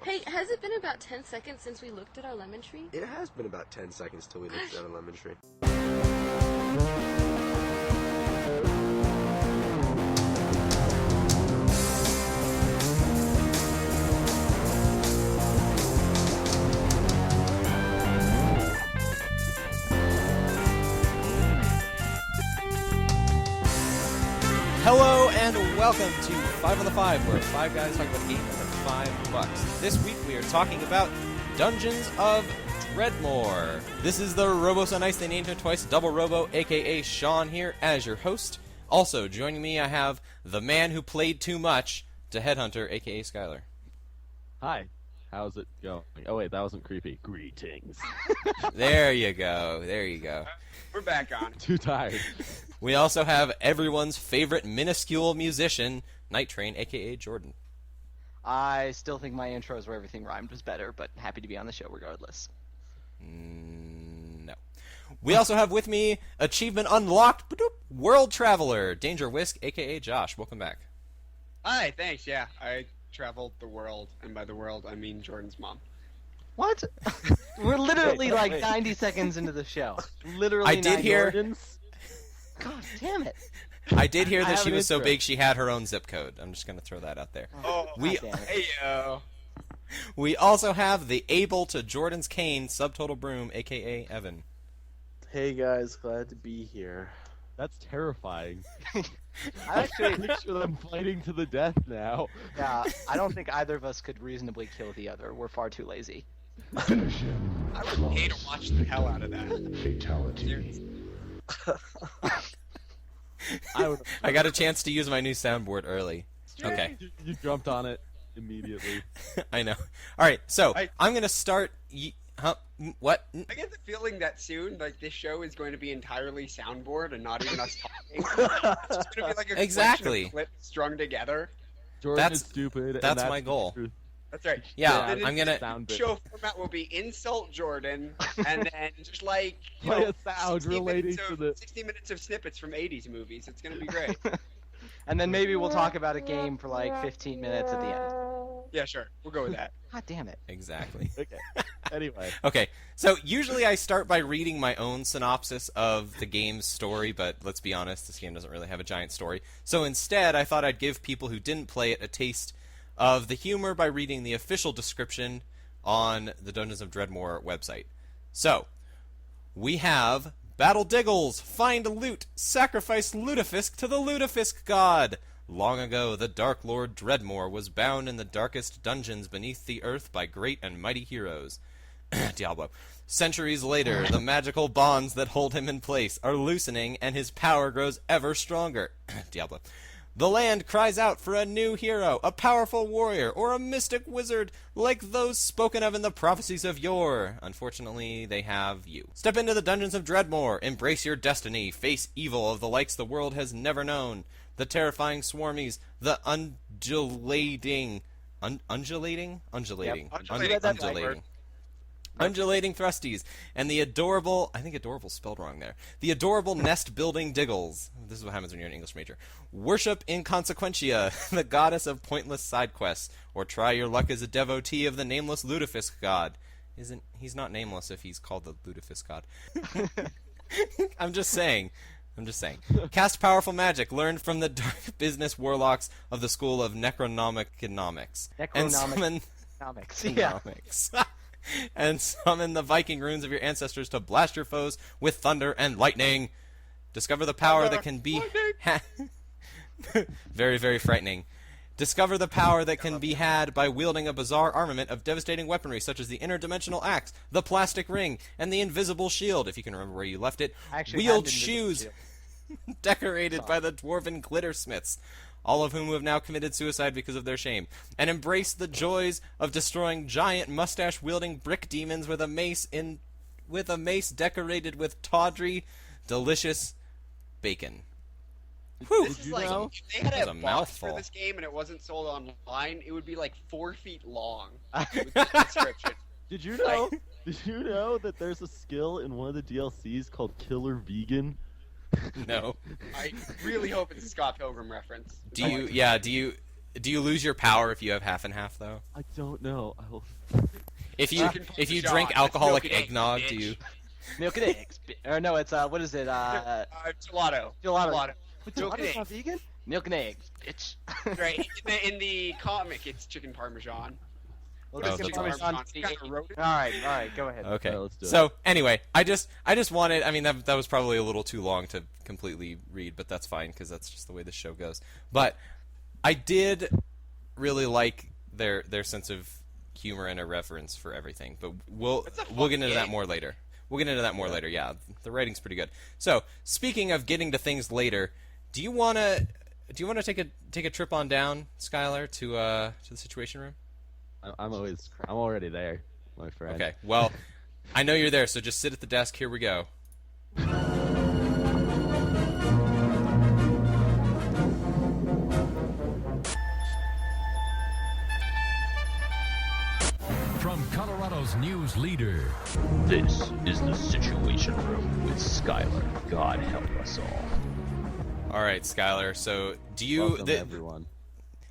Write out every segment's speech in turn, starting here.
Hey, has it been about 10 seconds since we looked at our lemon tree? It has been about 10 seconds till we looked at a lemon tree. Hello and welcome to 5 on the 5, where 5 guys talk about games for $5. This week we are talking about Dungeons of Dredmor. This is the Robo So Nice They Named Him Twice Double Robo, aka Sean here as your host. Also joining me I have the man who played too much to Headhunter, aka Skylar. Hi. How's it going? Oh wait, that wasn't creepy. Greetings. There you go. There you go. We're back on. Too tired. We also have everyone's favorite minuscule musician, Night Train, aka Jordan. I still think my intros where everything rhymed was better, but happy to be on the show regardless. No. We also have with me Achievement Unlocked World Traveler, Danger Whisk, aka Josh. Welcome back. Hi, thanks. Yeah, I traveled the world, and by the world I mean Jordan's mom. What? We're literally Wait. 90 seconds into the show. Literally I did 90 hear- Jordans. God damn it. I did hear I that have she an was so intro. big she had her own zip code. I'm just going to throw that out there. Oh, We- God damn it. hey yo. We also have the Able to Jordan's Cane Subtotal Broom, aka Evan. Hey guys, glad to be here. That's terrifying. I actually, Picture them fighting to the death now. yeah, I don't think either of us could reasonably kill the other. We're far too lazy. Finish him. I would pay to watch the hell out of that. Fatality. I got a chance to use my new soundboard early. Okay. You jumped on it immediately. I know. Alright, so I- I'm going to start... What? I get the feeling that soon, like, this show is going to be entirely soundboard and not even us talking. It's just going to be like a Exactly. collection of clips strung together. Jordan That's- is stupid. and that's that's my the goal. truth. That's right. Yeah, Then I'm the gonna... Sound bit. show format will be insult Jordan, and then just like you Play know, a sound 60 relating minutes to of, the- 60 minutes of snippets from 80s movies. It's gonna be great. And then maybe we'll talk about a game for like 15 minutes at the end. Yeah, sure. We'll go with that. God damn it. Exactly. Okay. Anyway. Okay, so usually I start by reading my own synopsis of the game's story, but let's be honest, this game doesn't really have a giant story. So instead, I thought I'd give people who didn't play it a taste of the humor by reading the official description on the Dungeons of Dredmor website. So, we have Battle Diggles, find loot, sacrifice Lutefisk to the Lutefisk god. Long ago, the Dark Lord Dredmor was bound in the darkest dungeons beneath the earth by great and mighty heroes. Diablo. Centuries later, the magical bonds that hold him in place are loosening, and his power grows ever stronger. Diablo. The land cries out for a new hero, a powerful warrior, or a mystic wizard, like those spoken of in the prophecies of yore. Unfortunately, they have you. Step into the Dungeons of Dredmor, embrace your destiny, face evil of the likes the world has never known. The terrifying swarmies, the undulating... undulating? Undulating. Yep. Undulating. Undulating thrusties, and the adorable, I think adorable spelled wrong there, the adorable nest-building diggles. This is what happens when you're an English major. Worship Inconsequentia, the goddess of pointless side quests, or try your luck as a devotee of the nameless Lutefisk god. He's not nameless if he's called the Lutefisk god. I'm just saying. Cast powerful magic learned from the dark business warlocks of the school of Necronomicon. And summon... Comics. Yeah. And summon the Viking runes of your ancestors to blast your foes with thunder and lightning. Discover the power that can be... Very, very frightening. Discover the power that can be had by wielding a bizarre armament of devastating weaponry such as the interdimensional axe, the plastic ring, and the invisible shield, if you can remember where you left it. Wield shoes decorated by the dwarven glittersmiths, all of whom have now committed suicide because of their shame, and embrace the joys of destroying giant mustache-wielding brick demons with a mace decorated with tawdry, delicious bacon. Whew. This is you like, know? if they had That was a a box mouthful. for this game and it wasn't sold online, it would be like 4 feet long with the description. Did you know? Did you know that there's a skill in one of the DLCs called Killer Vegan? No. I really hope it's a Scott Pilgrim reference. Do you Do you lose your power if you have half and half though? I don't know. If you drink alcoholic eggnog, do you? Milk and eggs. Or no, it's what is it? Gelato. Gelato. Milk and Gelato's not eggs. vegan? Milk and eggs, bitch. Right. In the comic, it's chicken parmesan. Well, Oh, chicken that's parmesan. awesome. You guys wrote it? All right, go ahead. Okay. Let's do it. So anyway, I just wanted. I mean, that was probably a little too long to completely read, but that's fine because that's just the way the show goes. But I did really like their sense of humor and irreverence for everything. But we'll get into that more later. We'll get into that more later. Yeah, the writing's pretty good. So speaking of getting to things later, do you wanna take a trip on down, Skylar, to the Situation Room? I'm already there, my friend. Okay. Well, I know you're there, so just sit at the desk. Here we go. From Colorado's news leader, This is the Situation Room with Skylar. God help us all. All right, Skylar. So do you? Welcome, everyone.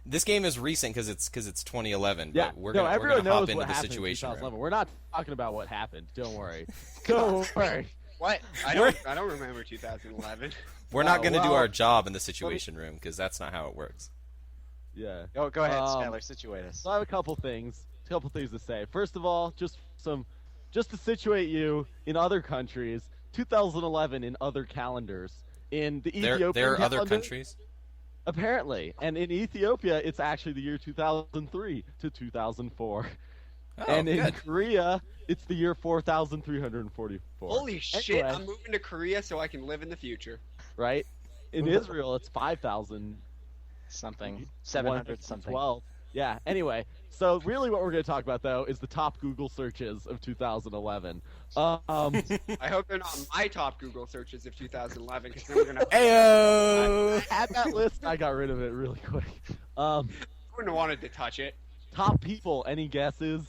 This game is recent because it's 2011. Yeah, But we're no, gonna everyone hop knows into what the happened in Situation Room. 2011. We're not talking about what happened. Don't worry. Don't worry. What? I don't remember 2011. We're not going to do well, our job in the Situation Room because that's not how it works. Yeah. Go ahead, Skylar. Situate us. So I have a couple things to say. First of all, just to situate you in other countries, 2011 in other calendars. In the Ethiopian There are other calendar, countries. apparently, and in Ethiopia, it's actually the year 2003 to 2004. Oh, and in good. Korea, it's the year 4,344. Holy shit! Anyway, I'm moving to Korea so I can live in the future. right? In Israel, it's 5,000 Something. 700 something. 12. Yeah. Anyway, so really, what we're going to talk about though is the top Google searches of 2011. I hope they're not my top Google searches of 2011 because then we're gonna. Ayo! At that list, I got rid of it really quick. I wouldn't have wanted to touch it. Top people. Any guesses?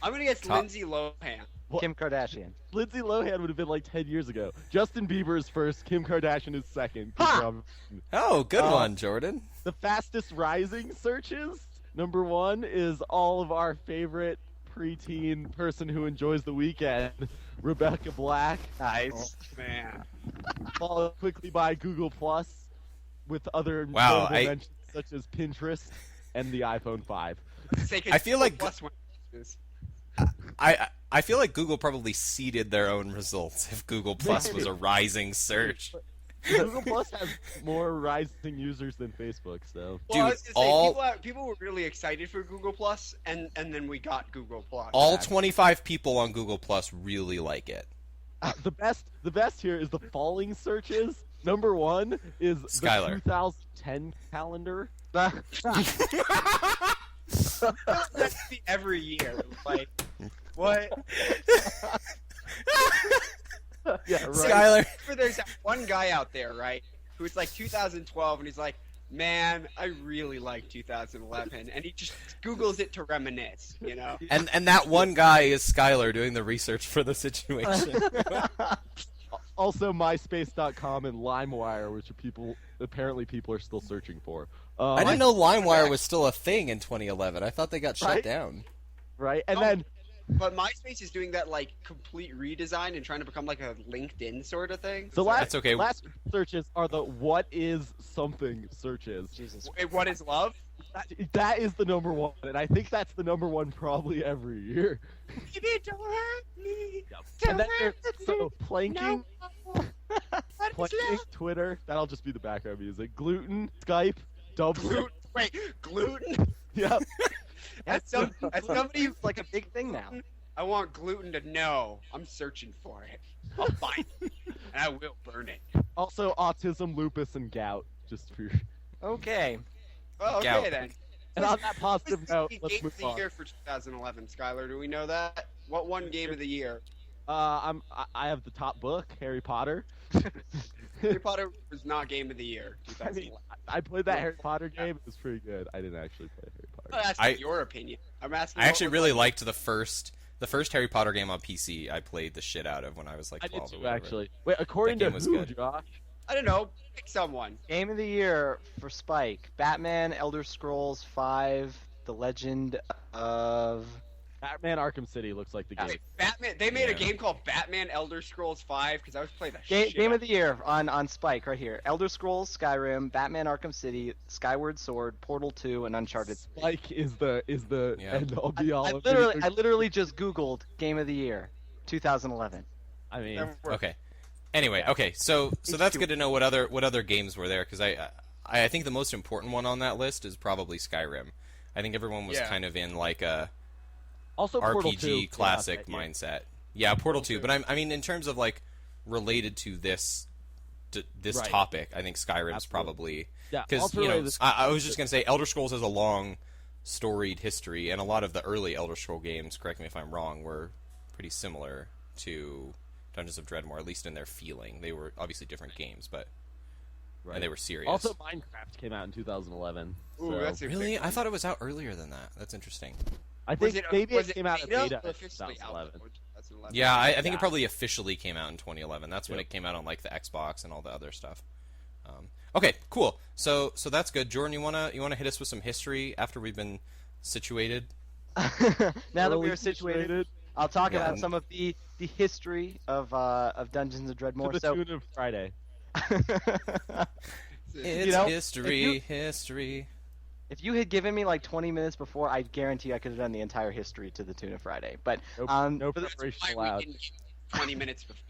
I'm gonna guess Top- Lindsay Lohan. Kim Kardashian. Lindsay Lohan would have been like 10 years ago. Justin Bieber is first. Kim Kardashian is second. Oh, good one, Jordan. The fastest rising searches. Number one is all of our favorite preteen person who enjoys the weekend, Rebecca Black. Nice. Man. Followed quickly by Google Plus, with other Wow, notable mentions such as Pinterest and the iPhone 5. I feel like- Plus one is- I feel like Google probably seeded their own results if Google Plus was a rising search. Google Plus has more rising users than Facebook, so. Well, I Dude, was gonna say, all- people were really excited for Google Plus, and then we got Google Plus. All 25 people on Google Plus really like it. The best here is the falling searches. Number one is Skylar. the 2010 calendar. That's every year. Like, what? Yeah, right. Skylar. There's that one guy out there, right, who's like 2012, and he's like, man, I really like 2011, and he just Googles it to reminisce, you know? And that one guy is Skylar doing the research for the Situation. Also, MySpace.com and LimeWire, which apparently people are still searching for. I didn't know LimeWire was still a thing in 2011. I thought they got shut Right? down. Right, and Oh. then But MySpace is doing that, like, complete redesign and trying to become, like, a LinkedIn sort of thing. the last That's okay. last searches are the what is something searches. Jesus. Wait, what is love? That is the number one, and I think that's the number one probably every year. Baby, don't hurt me. And then there's planking, What is planking, love? Twitter. That'll just be the background music. Gluten, Skype, Dubs. Gluten. Wait, gluten? Yep. As somebody who's It's like a big thing now. I want gluten to know. I'm searching for it. I'll find it. And I will burn it. Also, autism, lupus, and gout. Just for. Okay. Well, okay Gout. then. And on that positive What's note, the let's game move of the on. year for 2011, Skylar? Do we know that? What won game of the year? I have the top book, Harry Potter. Harry Potter was not game of the year. I mean, 2011. I played that Harry Potter game. It was pretty good. I didn't actually play Harry Potter. I'm asking your opinion. I'm asking. I what actually was really like- liked the first Harry Potter game on PC. I played the shit out of when I was like I 12 did or too, whatever. actually. Wait, according That to game was who, good. Josh? I don't know. Pick someone. Game of the year for Spike: Batman, Elder Scrolls 5, The Legend of. Batman Arkham City looks like the game. Wait, Batman. They made a Yeah. game called Batman Elder Scrolls 5 because I was playing the shit. Game out of the year on Spike right here: Elder Scrolls, Skyrim, Batman Arkham City, Skyward Sword, Portal 2, and Uncharted. Spike is the Yeah. end all be all of I literally just Googled Game of the Year 2011. I mean, There were- Okay. Anyway, okay. So that's good to know what other games were there, because I think the most important one on that list is probably Skyrim. I think everyone was kind of in like a also Portal 2 RPG came classic out that year. mindset. Yeah, Portal 2. But I mean, in terms of like related to this Right. topic, I think Skyrim's Absolutely. probably Yeah, because also you know related to- I was just gonna say Elder Scrolls has a long storied history, and a lot of the early Elder Scroll games, correct me if I'm wrong, were pretty similar to Dungeons of Dredmor, at least in their feeling. They were obviously different games, but and they were serious. Also, Minecraft came out in 2011. Ooh, so that's a Really? big I thought it was out earlier than that. That's interesting. I Was think it, maybe was it came out in beta beta or in officially out 2011. in 2011? Yeah, I think Yeah. it probably officially came out in 2011. That's when Yep. it came out on like the Xbox and all the other stuff. Okay, cool. So that's good. Jordan, you wanna hit us with some history after we've been situated? Now that we Early are situated, I'll talk Yeah. about some of the history of Dungeons of To Dredmor. the So, tune of Friday. It's know, history. if you had given me like 20 minutes before, I guarantee I could have done the entire history to the tune of Friday. But No for the- preparation Why we allowed. didn't get 20 minutes before.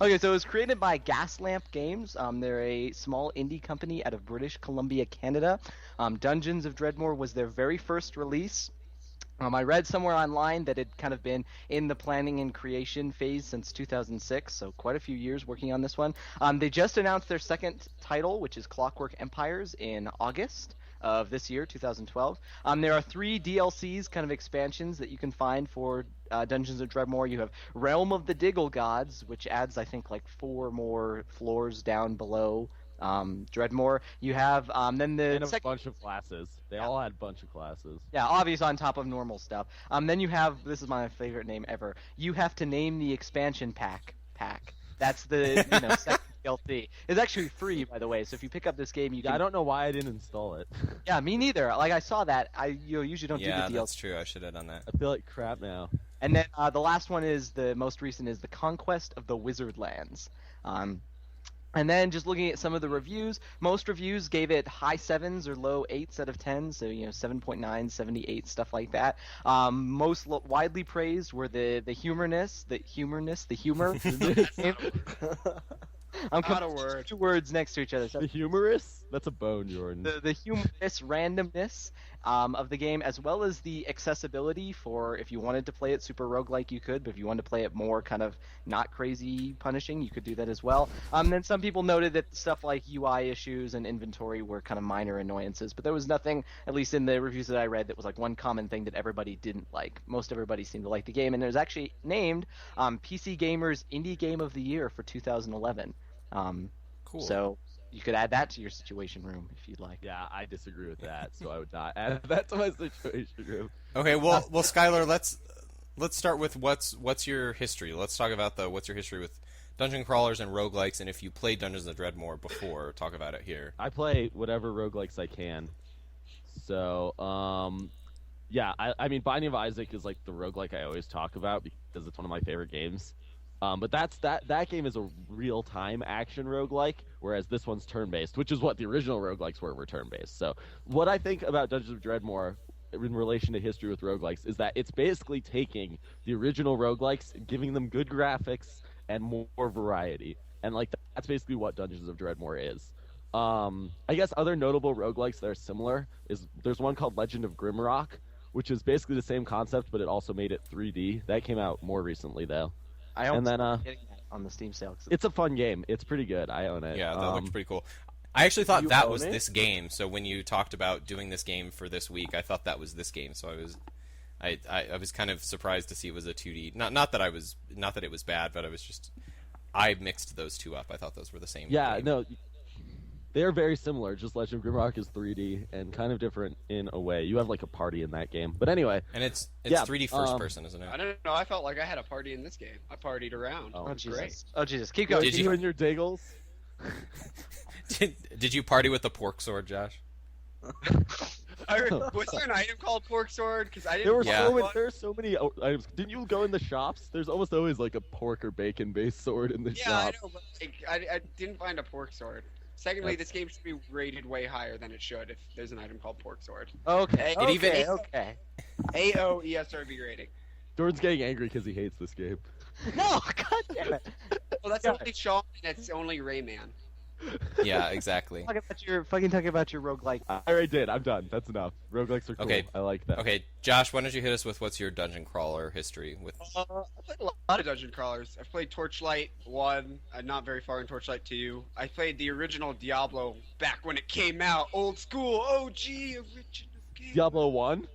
Okay, so it was created by Gaslamp Games. They're a small indie company out of British Columbia, Canada. Dungeons of Dredmor was their very first release. I read somewhere online that it had kind of been in the planning and creation phase since 2006, so quite a few years working on this one. They just announced their second title, which is Clockwork Empires, in August of this year, 2012. There are 3 DLCs, kind of expansions, that you can find for Dungeons of Dredmor. You have Realm of the Diggle Gods, which adds, I think, like 4 more floors down below Dredmor. You have then the And a second. bunch of classes. They all had a bunch of classes. Yeah, obvious on top of normal stuff. Then you have, this is my favorite name ever. You have to name the expansion pack. That's the second DLC. It's actually free, by the way. So if you pick up this game, you Yeah, can. I don't know why I didn't install it. Yeah, me neither. Like I saw that. I usually don't Yeah, do the that's DLC. true. I should have done that. I feel like crap now. And then the last one is the most recent is the Conquest of the Wizard Lands. And then just looking at some of the reviews, most reviews gave it high 7s or low 8s out of 10, so 7.9, 78, stuff like that. Most widely praised were the humor. I'm Not a coming word. 2 words next to each other. So The humorous? That's a bone, Jordan. the humorous randomness of the game, as well as the accessibility for if you wanted to play it super roguelike, you could, but if you wanted to play it more kind of not crazy punishing, you could do that as well. Then some people noted that stuff like UI issues and inventory were kind of minor annoyances, but there was nothing, at least in the reviews that I read, that was like one common thing that everybody didn't like. Most everybody seemed to like the game, and it was actually named PC Gamer's Indie Game of the Year for 2011. Cool. So you could add that to your situation room if you'd like. Yeah, I disagree with that, so I would not add that to my situation room. Okay, well, Skylar, let's start with what's your history. Let's talk about what's your history with dungeon crawlers and roguelikes, and if you played Dungeons of Dredmor before, talk about it here. I play whatever roguelikes I can. So, yeah, I mean, Binding of Isaac is like the roguelike I always talk about because it's one of my favorite games. But that game is a real-time action roguelike, whereas this one's turn-based, which is what the original roguelikes were turn-based. So what I think about Dungeons of Dredmor in relation to history with roguelikes is that it's basically taking the original roguelikes, giving them good graphics and more variety. And like that's basically what Dungeons of Dredmor is. I guess other notable roguelikes that are similar is there's one called Legend of Grimrock, which is basically the same concept, but it also made it 3D. That came out more recently, though. I own And then, getting that on the Steam sale. 'Cause It's a fun game. It's pretty good. I own it. Yeah, that looks pretty cool. I actually thought You that own was it? this game. So when you talked about doing this game for this week, I thought that was this game. So I was kind of surprised to see it was a 2D. Not that it was bad, but I mixed those two up. I thought those were the same. Yeah, game. no, they're very similar. Just Legend of Grimrock is 3D and kind of different in a way. You have like a party in that game. But anyway, And it's Yeah, 3D first person, isn't I it? don't know. I felt like I had a a party in this game. I partied around. Oh, it was great. Oh Jesus! Keep going. Did you you- and your Diggles? Did you party with the pork sword, Josh? Was there an item called pork sword? Because I didn't. There were Yeah. there are so many items. Didn't you go in the shops? There's almost always like a pork or bacon based sword in the Yeah, shop. I know, but like, I didn't find a pork sword. Secondly, this game should be rated way higher than it should if there's an item called pork sword. Okay. It even- Okay. AO ESRB rating. Jordan's getting angry because he hates this game. No, god damn it. Well, that's only Sean, and that's only Rayman. Yeah, exactly. Fucking talking about your roguelike. I already did. I'm done. That's enough. Roguelikes are cool. Okay. I like that. Okay, Josh, why don't you hit us with what's your dungeon crawler history with? I played a lot of dungeon crawlers. I've played Torchlight 1, not very far in Torchlight 2. I played the original Diablo back when it came out. Old school, OG, original game. Diablo 1?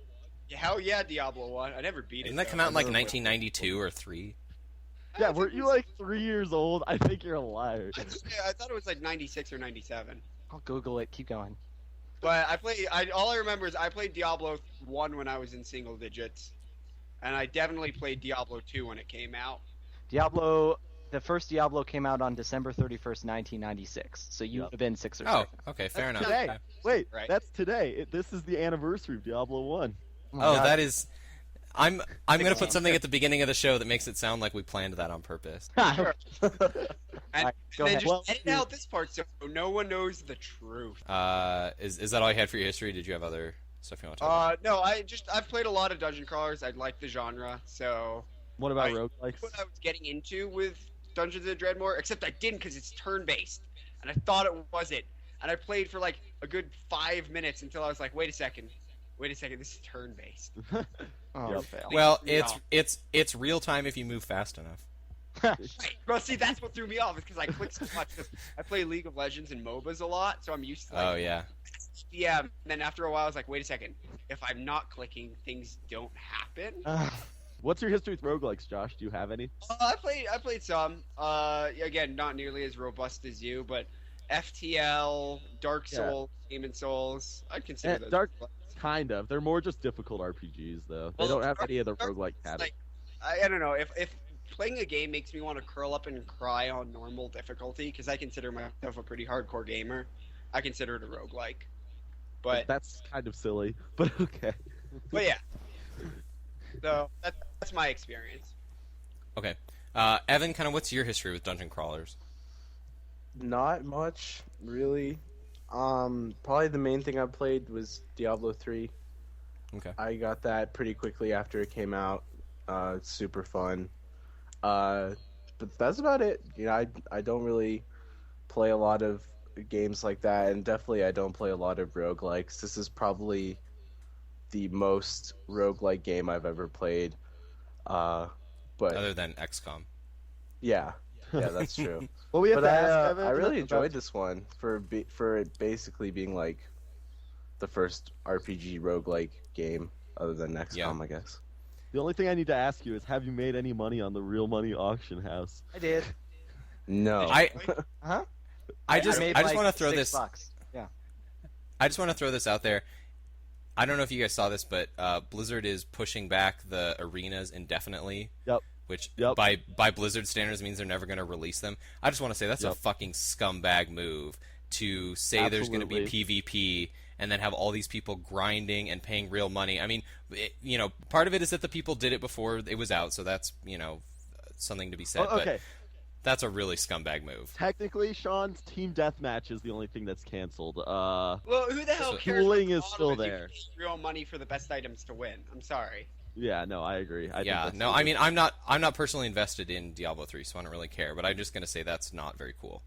Yeah, hell yeah, Diablo 1. I never beat it. Didn't that though. come out in like I never went- 1992 or 3? Yeah, weren't you like 3 years old? I think you're a liar. I thought it was like 96 or 97. I'll Google it. Keep going. But all I remember is I played Diablo 1 when I was in single digits. And I definitely played Diablo 2 when it came out. The first Diablo came out on December 31st, 1996. So you would have been 6 or 7. Oh, okay, fair enough. Today. Wait, Right. that's today. This is the anniversary of Diablo 1. my Oh, God. that is. I'm gonna put something at the beginning of the show that makes it sound like we planned that on purpose. And, Alright, go and then ahead. just Well, edit out this part so no one knows the truth. Is that all you had for your history? Did you have other stuff you want to talk about? No, I've played a lot of dungeon crawlers. I like the genre, so What about I- roguelikes? what I was getting into with Dungeons of Dredmor, except I didn't because it's turn-based, and I thought it wasn't. And I played for like a good 5 minutes until I was like, wait a second, this is turn-based. Oh, Yep. fail. Well, Yeah. it's real time if you move fast enough. Right. Well, see, that's what threw me off, is because I clicked so much. 'Cause I play League of Legends and MOBAs a lot, so I'm used to like, Oh yeah. yeah. And then after a while, I was like, wait a second, if I'm not clicking, things don't happen. What's your history with roguelikes, Josh? Do you have any? I played some. Again, not nearly as robust as you, but FTL, Dark Souls, Demon Souls, I'd consider those. Dark, kind of. They're more just difficult RPGs, though. They don't have any of the roguelike habits. Like, I don't know if playing a game makes me want to curl up and cry on normal difficulty, because I consider myself a pretty hardcore gamer. I consider it a roguelike. But That's kind of silly, but okay. yeah. So that's my experience. Okay. Evan, kind of what's your history with dungeon crawlers? Not much, really. Probably the main thing I played was Diablo 3. Okay. I got that pretty quickly after it came out. It's super fun. But that's about it. You know, I don't really play a lot of games like that, and definitely I don't play a lot of roguelikes. This is probably the most roguelike game I've ever played. But Other than XCOM. yeah, that's true. Well, we have But to ask Evan I really about- enjoyed this one for it basically being like the first RPG roguelike game other than XCOM, Yeah. I guess. The only thing I need to ask you is, have you made any money on the Real Money Auction House? I did. No. Huh? I just made want to like throw $6. this. Yeah. I just want to throw this out there. I don't know if you guys saw this, but Blizzard is pushing back the arenas indefinitely. Yep. Which Yep. by Blizzard standards means they're never going to release them. I just want to say that's a Yep. fucking scumbag move to say there's going to be PvP and then have all these people grinding and paying real money. I mean, part of it is that the people did it before it was out, so that's, something to be said. Oh, okay. But that's a really scumbag move. Technically, Sean's Team Deathmatch is the only thing that's canceled. Well, who the hell So- cares? Dueling what is the still model is? You there. can pay real money for the best items to win. I'm sorry. Yeah, no, I agree. I think Yeah, that's no, the- I mean, I'm not personally invested in Diablo 3, so I don't really care. But I'm just gonna say that's not very cool.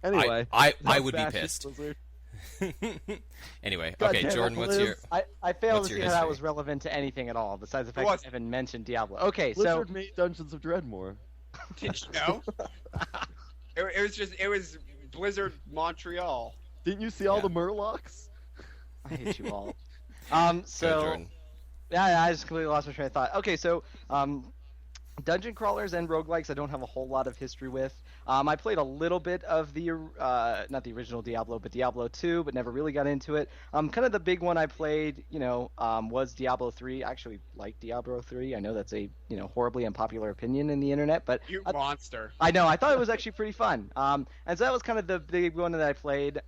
Anyway, I would be bash pissed. Blizzard. Anyway, God okay, damn it, Jordan, what's Blizz. your? I failed What's to your see how that history? was relevant to anything at all, besides the fact was- that Evan mentioned Diablo. Okay, so Blizzard made Dungeons of Dredmor. Did you know? it was Blizzard Montreal. Didn't you see all Yeah. the Murlocs? I hate you all. Go, So Jordan. yeah, I just completely lost my train of thought. Okay, so Dungeon crawlers and roguelikes I don't have a whole lot of history with. I played a little bit of the, not the original Diablo, but Diablo 2, but never really got into it. Kind of the big one I played, was Diablo 3. I actually like Diablo 3. I know that's a, horribly unpopular opinion in the internet, but You monster. I know, I thought it was actually pretty fun. And so that was kind of the big one that I played.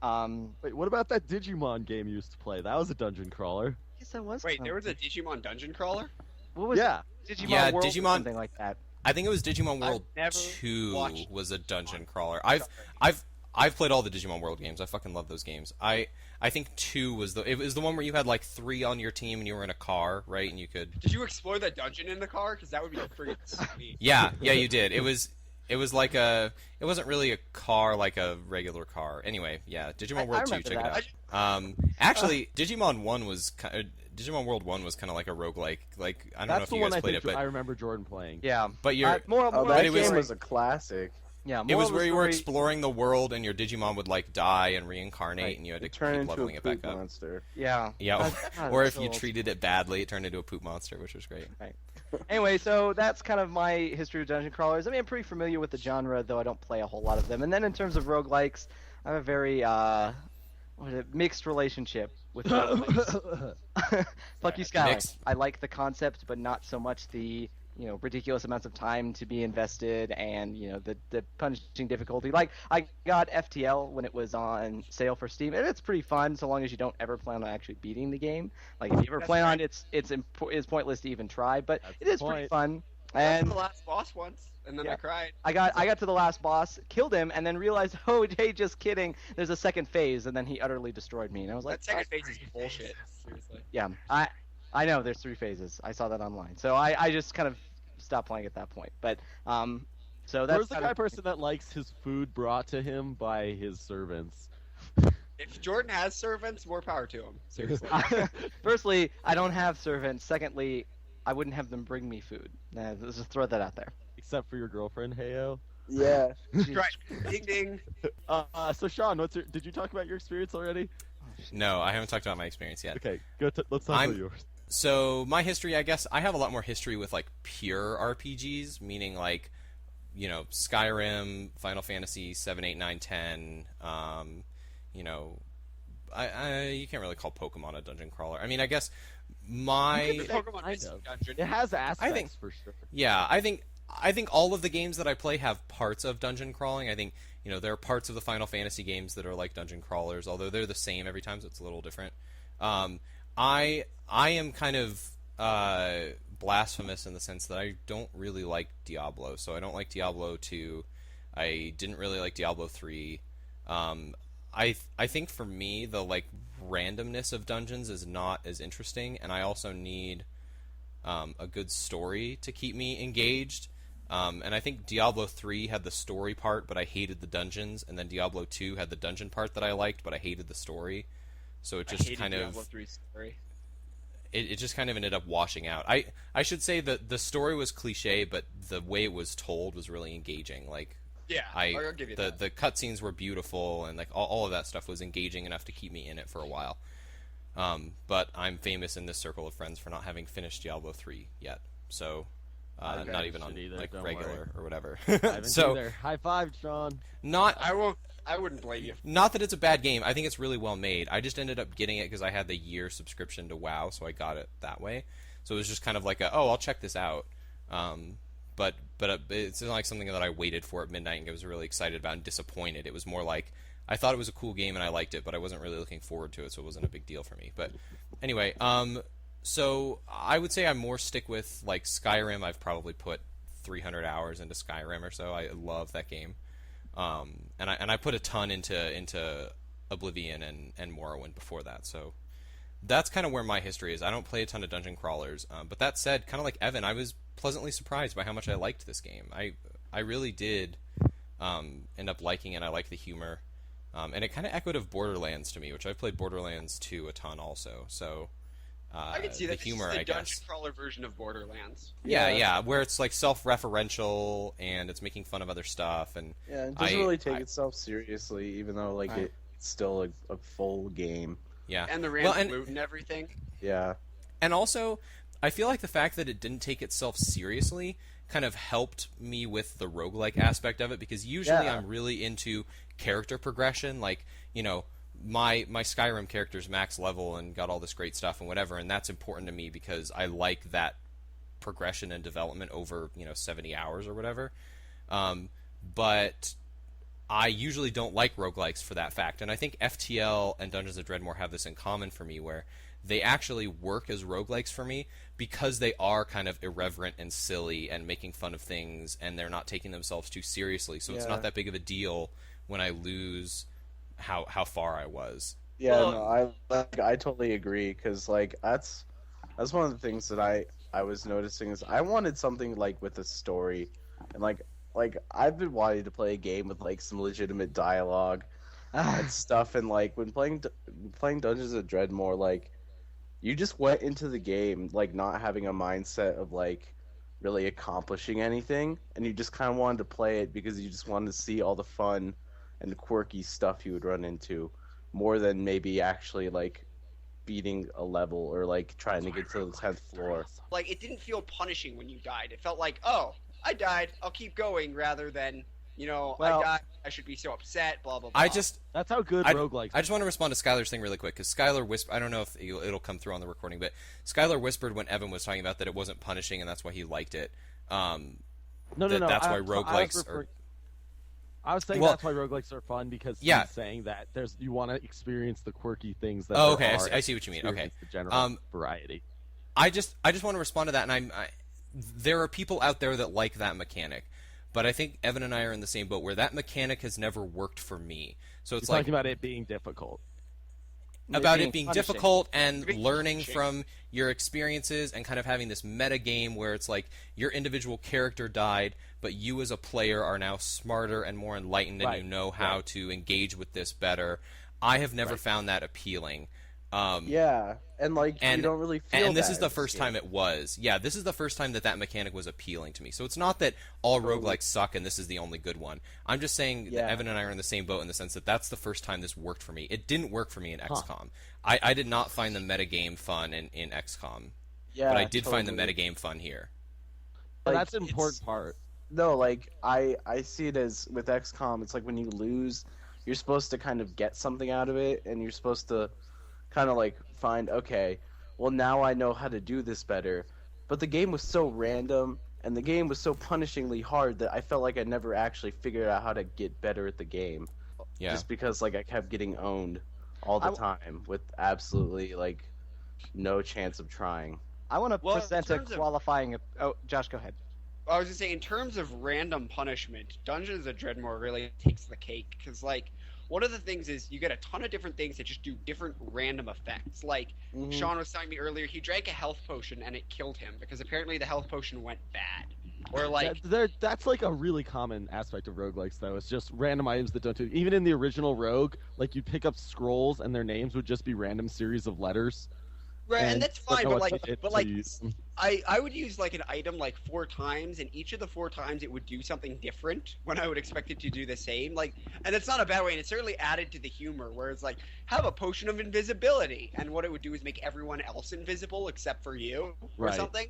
Wait, what about that Digimon game you used to play? That was a dungeon crawler. Yes, that was. Wait, there was a Digimon dungeon crawler? What was Yeah. it? Digimon Yeah, World or Digimon- something like that. I think it was Digimon World never 2 watched was a dungeon crawler. I've played all the Digimon World games. I fucking love those games. I think 2 was the one where you had like 3 on your team and you were in a car, right? And you could Did you explore the dungeon in the car? Because that would be freaking sweet. Yeah, you did. It was like it wasn't really a car like a regular car. Anyway, yeah, Digimon I World 2, remember check that. it out. Actually, Digimon 1 was Digimon World 1 was kind of like a roguelike. Like I don't know That's if the you one guys I played think it, but I remember Jordan playing. Yeah. But you're more Oh, more that it was- game was a classic. yeah, it more was of the where you were story- exploring the world and your Digimon would like die and reincarnate Right. and you had to It turned keep into leveling a it back poop up. monster. Yeah. Yeah, God, or that's if you so old. treated it badly, it turned into a poop monster, which was great. Anyway, so that's kind of my history of dungeon crawlers. I mean, I'm pretty familiar with the genre, though I don't play a whole lot of them. And then in terms of roguelikes, I have a very mixed relationship with roguelikes. Fuck you, Skylar. Mixed. I like the concept, but not so much the ridiculous amounts of time to be invested and the punishing difficulty. Like I got FTL when it was on sale for Steam, and it's pretty fun so long as you don't ever plan on actually beating the game. Like if you ever That's plan on right. it's pointless to even try, but That's it the is pretty point. fun. I got to And the last boss once, and then Yeah. I cried. I got to the last boss, killed him, and then realized, oh, hey, just kidding. There's a second phase, and then he utterly destroyed me. And I was like, That second "Oh, phase is bullshit. Seriously. yeah, I know there's 3 phases. I saw that online, so I just kind of stopped playing at that point. But so that's Where's the kind kind of- of person that likes his food brought to him by his servants? If Jordan has servants, more power to him. Seriously. Firstly, I don't have servants. Secondly, I wouldn't have them bring me food. Let's just throw that out there. Except for your girlfriend, Heyo. Yeah. right. Ding ding. So Sean, did you talk about your experience already? No, I haven't talked about my experience yet. Okay, let's talk I'm- about yours. So my history, I guess, I have a lot more history with like pure RPGs, meaning like, Skyrim, Final Fantasy 7, 8, 9, 10. You can't really call Pokemon a dungeon crawler. I mean, I guess my Pokemon kind is of. dungeon. It has aspects think- for sure. yeah, I think all of the games that I play have parts of dungeon crawling. I think there are parts of the Final Fantasy games that are like dungeon crawlers, although they're the same every time, so it's a little different. I am kind of blasphemous in the sense that I don't really like Diablo. So I don't like Diablo 2. I didn't really like Diablo 3. I think for me the like randomness of dungeons is not as interesting, and I also need a good story to keep me engaged. And I think Diablo 3 had the story part, but I hated the dungeons, and then Diablo 2 had the dungeon part that I liked, but I hated the story. So it I just hated kind Diablo of 3's story. it just kind of ended up washing out. I should say that the story was cliche, but the way it was told was really engaging. Like Yeah, I'll give you that. the cutscenes were beautiful, and like all of that stuff was engaging enough to keep me in it for a while. But I'm famous in this circle of friends for not having finished Diablo 3 yet. So not even on Shouldn't either, like don't regular worry. or whatever. I haven't So either. High five, Sean. not I wouldn't blame you. not that it's a bad game. I think it's really well made. I just ended up getting it because I had the year subscription to WoW, so I got it that way. So it was just kind of like I'll check this out. But it's not like something that I waited for at midnight and was really excited about and disappointed. It was more like I thought it was a cool game and I liked it, but I wasn't really looking forward to it, so it wasn't a big deal for me. But anyway, so I would say I more stick with like Skyrim. I've probably put 300 hours into Skyrim or so. I love that game. And I put a ton into Oblivion and Morrowind before that. So that's kind of where my history is. I don't play a ton of dungeon crawlers, but that said, kind of like Evan, I was pleasantly surprised by how much I liked this game. I really did end up liking it. I liked the humor, and it kind of echoed of Borderlands to me, which I've played Borderlands 2 a ton also. So I can see the that. humor, This is I the dungeon guess. crawler version of Borderlands. Yeah, where it's like self-referential and it's making fun of other stuff, and Yeah, it doesn't really take itself seriously, even though like it's still a full game. yeah, And the Well, random loot and everything. Yeah. And also, I feel like the fact that it didn't take itself seriously kind of helped me with the roguelike aspect of it, because usually Yeah. I'm really into character progression. Like, my Skyrim character's max level and got all this great stuff and whatever, and that's important to me because I like that progression and development over 70 hours or whatever. But I usually don't like roguelikes for that fact, and I think FTL and Dungeons of Dredmor have this in common for me, where they actually work as roguelikes for me because they are kind of irreverent and silly and making fun of things, and they're not taking themselves too seriously, so it's not that big of a deal when I lose how far I was. Yeah, Well- no, I totally agree, because like that's one of the things that I was noticing is I wanted something like with a story, and like I've been wanting to play a game with like some legitimate dialogue and stuff, and like when playing Dungeons of Dredmor, like you just went into the game like not having a mindset of like really accomplishing anything, and you just kind of wanted to play it because you just wanted to see all the fun and quirky stuff you would run into, more than maybe actually like beating a level or like trying to get to the 10th floor. Like, it didn't feel punishing when you died. It felt like, oh, I died, I'll keep going, rather than, Well- I died, I should be so upset, blah, blah, blah. That's how good I roguelikes just want to respond to Skylar's thing really quick, because Skylar whispered, I don't know if it'll come through on the recording, but Skylar whispered when Evan was talking about that it wasn't punishing and that's why he liked it. No. That's why roguelikes are... I was saying Well- that's why roguelikes are fun, because Yeah. he's saying that you want to experience the quirky things that Oh, there okay, are, I see what you mean. Okay. experience the general variety. I just want to respond to that, and there are people out there that like that mechanic, but I think Evan and I are in the same boat where that mechanic has never worked for me. So it's You're like talking about it being difficult. about it being punishing. difficult and Being learning punishing. from your experiences and kind of having this meta game where it's like your individual character died, but you as a player are now smarter and more enlightened and Right, you know how to engage with this better. I have never found that appealing. Yeah, and like And you don't really feel and this that is the in first game. time it was. Yeah, this is the first time that mechanic was appealing to me. So it's not that all roguelikes suck and this is the only good one. I'm just saying that Evan and I are in the same boat in the sense that that's the first time this worked for me. It didn't work for me in XCOM. I did not find the metagame fun in XCOM. Yeah, But I did find the totally. metagame fun here. But Like, that's an important part. No, like I see it as with XCOM, it's like when you lose, you're supposed to kind of get something out of it, and you're supposed to kind of like find, okay, well now I know how to do this better. But the game was so random, and the game was so punishingly hard that I felt like I never actually figured out how to get better at the game. Yeah. Just because like I kept getting owned all the time with absolutely like no chance of trying. I want to Well, in present a terms of- qualifying. Oh, Josh, go ahead. I was gonna say, in terms of random punishment, Dungeons of Dredmor really takes the cake, because, like, one of the things is you get a ton of different things that just do different random effects. Like, Sean was telling me earlier, he drank a health potion and it killed him, because apparently the health potion went bad. Or, like, That's like a really common aspect of roguelikes, though. It's just random items that don't do. Even in the original Rogue, like you'd pick up scrolls and their names would just be random series of letters. right, and that's don't fine, know but, what like, they did but, to like, use them. I would use like an item like 4 times, and each of the 4 times it would do something different when I would expect it to do the same. Like, and it's not a bad way, and it certainly added to the humor where it's like, have a potion of invisibility, and what it would do is make everyone else invisible except for you or Right. something.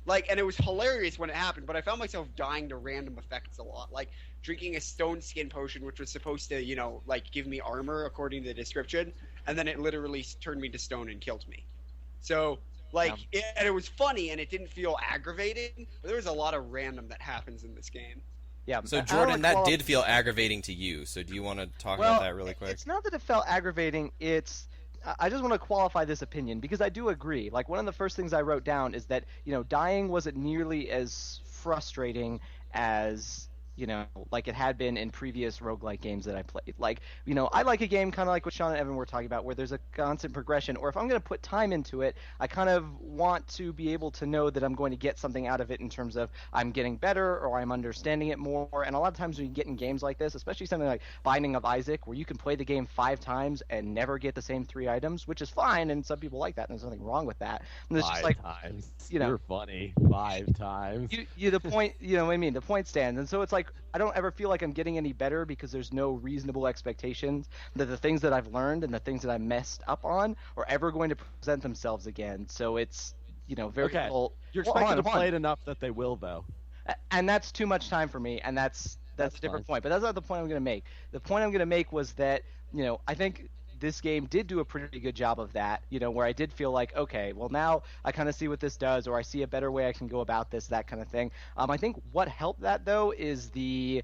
Like, and it was hilarious when it happened, but I found myself dying to random effects a lot. Like drinking a stone skin potion, which was supposed to, like give me armor according to the description, and then it literally turned me to stone and killed me. So, like, and it was funny and it didn't feel aggravating, but there was a lot of random that happens in this game. Yeah. So I wanna Jordan, that qualify- did feel aggravating to you. So do you want to talk Well, about that really quick? It's not that it felt aggravating. I just want to qualify this opinion because I do agree. Like one of the first things I wrote down is that dying wasn't nearly as frustrating as like it had been in previous roguelike games that I played. Like, I like a game kind of like what Sean and Evan were talking about, where there's a constant progression, or if I'm going to put time into it, I kind of want to be able to know that I'm going to get something out of it in terms of I'm getting better or I'm understanding it more. And a lot of times when you get in games like this, especially something like Binding of Isaac, where you can play the game 5 times and never get the same 3 items, which is fine, and some people like that, and there's nothing wrong with that. And it's just like, times. you know- You're funny. 5 times. the point, what I mean, the point stands. And so it's like, I don't ever feel like I'm getting any better because there's no reasonable expectations that the things that I've learned and the things that I messed up on are ever going to present themselves again. So it's, very Okay. little. You're Hold expected on, to hold on. play it enough that they will, though. And that's too much time for me, and that's a different point. But that's not the point I'm going to make. The point I'm going to make was that I think this game did do a pretty good job of that. Where I did feel like, okay, well now I kind of see what this does, or I see a better way I can go about this, that kind of thing. I think what helped that though is the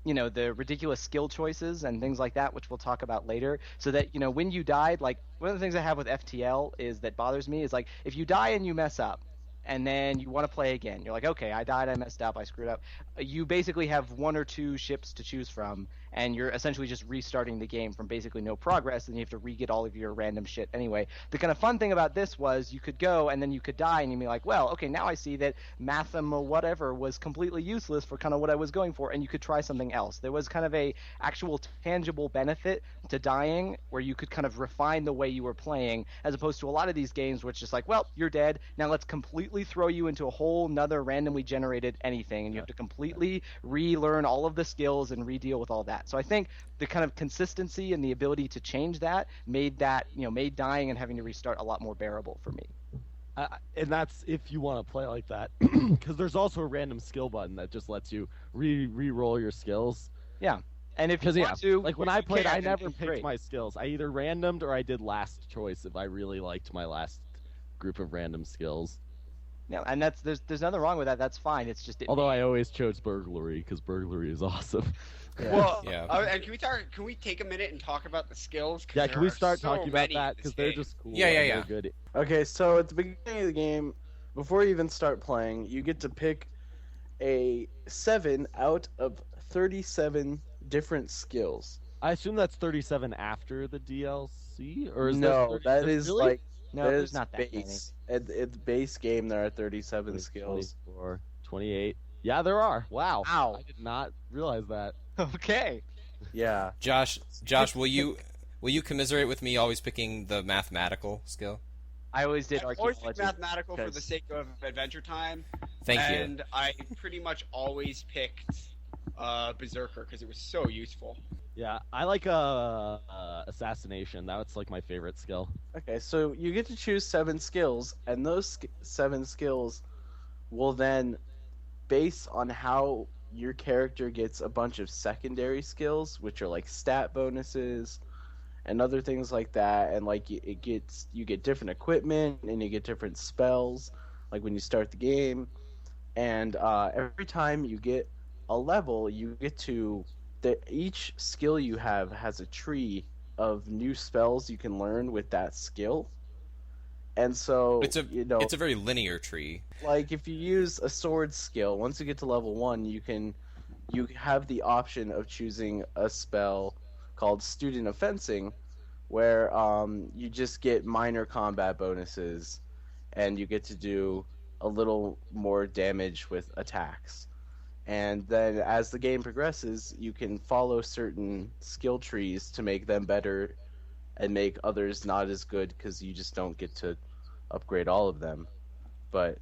ridiculous skill choices and things like that, which we'll talk about later. So that when you died, like one of the things I have with FTL is that bothers me is like if you die and you mess up and then you want to play again. You're like, okay, I died, I messed up, I screwed up. You basically have one or two ships to choose from, and you're essentially just restarting the game from basically no progress, and you have to re-get all of your random shit anyway. The kind of fun thing about this was you could go, and then you could die, and you'd be like, well, okay, now I see that Mathema whatever was completely useless for kind of what I was going for, and you could try something else. There was kind of a actual tangible benefit to dying, where you could kind of refine the way you were playing, as opposed to a lot of these games where it's just like, well, you're dead, now let's completely throw you into a whole nother randomly generated anything, and you have to completely relearn all of the skills and re-deal with all that. So I think the kind of consistency and the ability to change that made dying and having to restart a lot more bearable for me. And that's if you want to play like that, because there's also a random skill button that just lets you re-roll your skills. Yeah, and if you want to, like when I played, I never picked my skills. I either randomed or I did last choice if I really liked my last group of random skills. Yeah, and there's nothing wrong with that. That's fine. It's just although I always chose burglary because burglary is awesome. Yeah. Well, yeah. And can we take a minute and talk about the skills? Yeah, can we start talking about that because they're just cool. Yeah. Good. Okay, so at the beginning of the game, before you even start playing, you get to pick a 7 out of 37 different skills. I assume that's 37 after the DLC, or is that is really? like no, there's not that base. At the base game, there are 37 skills. 24, 28. Yeah, there are. Wow. Ow. I did not realize that. Okay. Yeah. Josh, will you commiserate with me always picking the mathematical skill? I always did archaeology. Always picked mathematical for the sake of Adventure Time. Thank you. And I pretty much always picked Berserker because it was so useful. Yeah, I like assassination. That's like my favorite skill. Okay, so you get to choose 7 skills, and those 7 skills will then, based on how your character gets a bunch of secondary skills, which are like stat bonuses and other things like that, and like you get different equipment and you get different spells, like when you start the game, and every time you get a level, you get to each skill you have has a tree of new spells you can learn with that skill. And so it's a very linear tree. Like if you use a sword skill, once you get to level 1, you have the option of choosing a spell called Student of Fencing, where you just get minor combat bonuses, and you get to do a little more damage with attacks. And then as the game progresses, you can follow certain skill trees to make them better and make others not as good, because you just don't get to upgrade all of them. But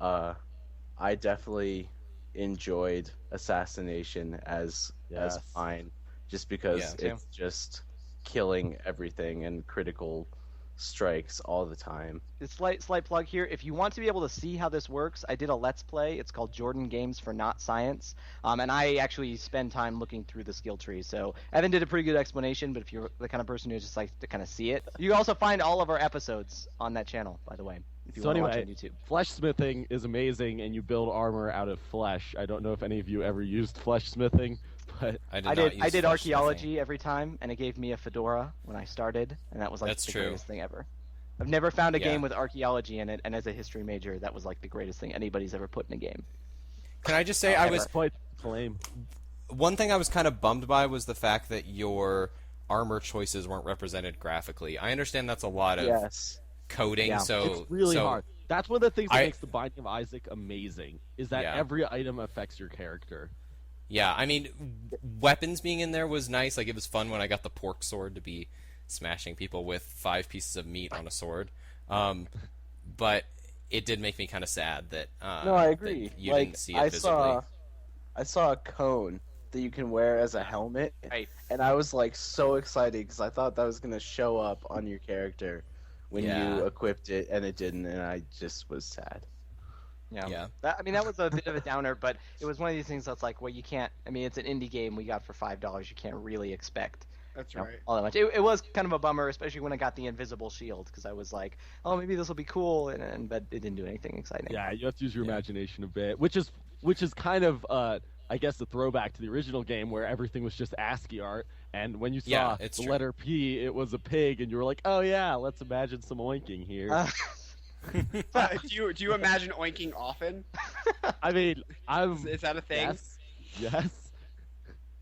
I definitely enjoyed Assassination as mine, just because it's just killing everything and critical strikes all the time. Slight plug here. If you want to be able to see how this works, I did a Let's Play. It's called Jordan Games for Not Science, and I actually spend time looking through the skill tree. So Evan did a pretty good explanation, but if you're the kind of person who just likes to kind of see it, you can also find all of our episodes on that channel, by the way, if you want to watch on YouTube. Flesh smithing is amazing, and you build armor out of flesh. I don't know if any of you ever used flesh smithing, but I did archaeology every time, and it gave me a fedora when I started, and that was like the greatest thing ever. I've never found a game with archaeology in it, and as a history major, that was like the greatest thing anybody's ever put in a game. Can I just say I was quite lame. One thing I was kind of bummed by was the fact that your armor choices weren't represented graphically. I understand that's a lot of coding, so it's really hard. That's one of the things that makes the Binding of Isaac amazing, is that every item affects your character. Yeah, I mean, weapons being in there was nice. Like, it was fun when I got the pork sword to be smashing people with 5 pieces of meat on a sword. But it did make me kind of sad that no, I agree. That you didn't see it visibly. I saw a cone that you can wear as a helmet, and I was like so excited because I thought that was going to show up on your character when you equipped it, and it didn't, and I just was sad. Yeah. That was a bit of a downer, but it was one of these things that's like, well, you can't. I mean, it's an indie game we got for $5. You can't really expect That's you know, right. all that much. It was kind of a bummer, especially when I got the invisible shield, because I was like, oh, maybe this will be cool, but it didn't do anything exciting. Yeah, you have to use your imagination a bit, which is kind of I guess a throwback to the original game where everything was just ASCII art, and when you saw the true. letter P, it was a pig, and you were like, oh yeah, let's imagine some oinking here. Do you imagine oinking often? I mean, Is that a thing? Yes.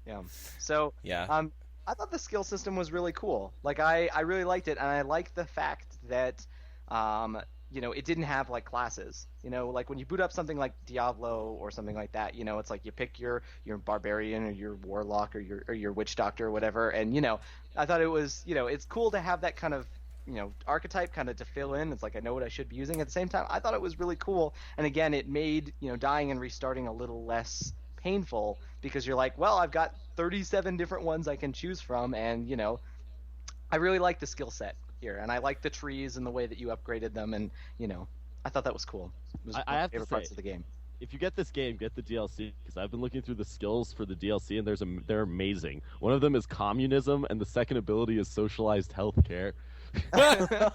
Yeah. So Yeah. I thought the skill system was really cool. Like I really liked it, and I liked the fact that it didn't have like classes. Like when you boot up something like Diablo or something like that, it's like you pick your barbarian or your warlock or your witch doctor or whatever, and I thought it was it's cool to have that kind of archetype kind of to fill in. It's like I know what I should be using. At the same time, I thought it was really cool, and again, it made dying and restarting a little less painful because you're like, well, I've got 37 different ones I can choose from, and I really like the skill set here, and I like the trees and the way that you upgraded them, and I thought that was cool. It was one of my favorite parts of the game. If you get this game, get the DLC, because I've been looking through the skills for the DLC, and they're amazing. One of them is communism, and the second ability is socialized healthcare. That's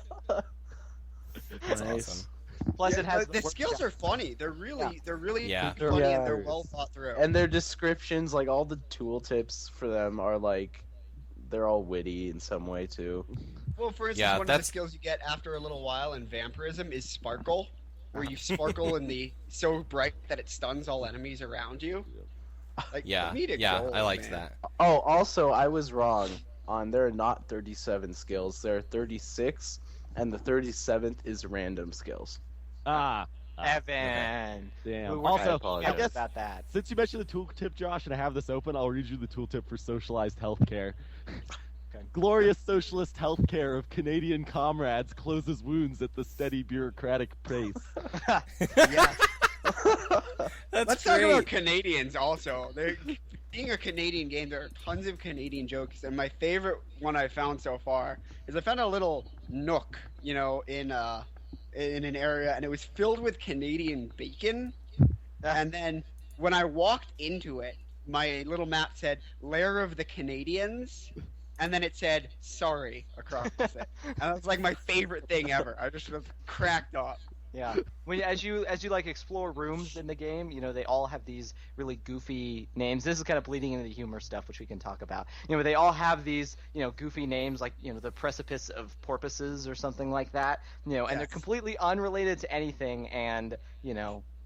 Nice. awesome. Plus, it has the skills are funny. They're really funny, They're and they're hilarious. well thought through. And their descriptions, like all the tooltips for them, are like they're all witty in some way too. Well, for instance, one of the skills you get after a little while in vampirism is sparkle, where you sparkle in the so bright that it stuns all enemies around you. Like, comedic gold, I liked man. that. Oh, also, I was wrong. There are not 37 skills. There are 36, and the 37th is random skills. Evan. Damn. We're Also, apologize. I guess about that. since you mentioned the tooltip, Josh, and I have this open, I'll read you the tooltip for socialized healthcare. Okay. Glorious socialist healthcare of Canadian comrades closes wounds at the steady bureaucratic pace. Yes. That's Let's great. talk about Canadians also. Being a Canadian game, there are tons of Canadian jokes, and my favorite one I found so far is I found a little nook, in an area, and it was filled with Canadian bacon. And then when I walked into it, my little map said "Lair of the Canadians," and then it said "Sorry" across it. And that was like my favorite thing ever. I just was cracked up. Yeah. As you like explore rooms in the game, they all have these really goofy names. This is kind of bleeding into the humor stuff, which we can talk about. They all have these, goofy names like, the precipice of porpoises or something like that. And they're completely unrelated to anything, and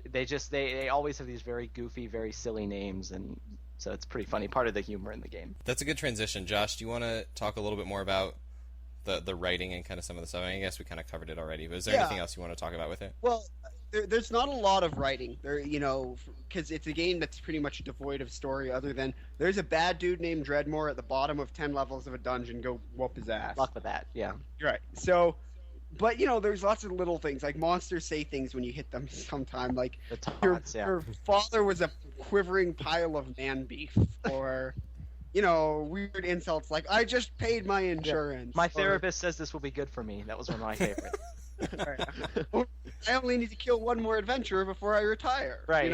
they always have these very goofy, very silly names, and so it's pretty funny. Part of the humor in the game. That's a good transition. Josh, do you want to talk a little bit more about the writing and kind of some of the stuff? I guess we kind of covered it already, but is there anything else you want to talk about with it? Well, there's not a lot of writing there, because it's a game that's pretty much devoid of story other than there's a bad dude named Dredmor at the bottom of 10 levels of a dungeon. Go whoop his ass. Luck with that, yeah. Right. So, but there's lots of little things, like monsters say things when you hit them sometime, like The taunts, your father was a quivering pile of man beef, or weird insults like I just paid my insurance. My therapist says this will be good for me. That was one of my favorites. I only need to kill one more adventurer before I retire. Right.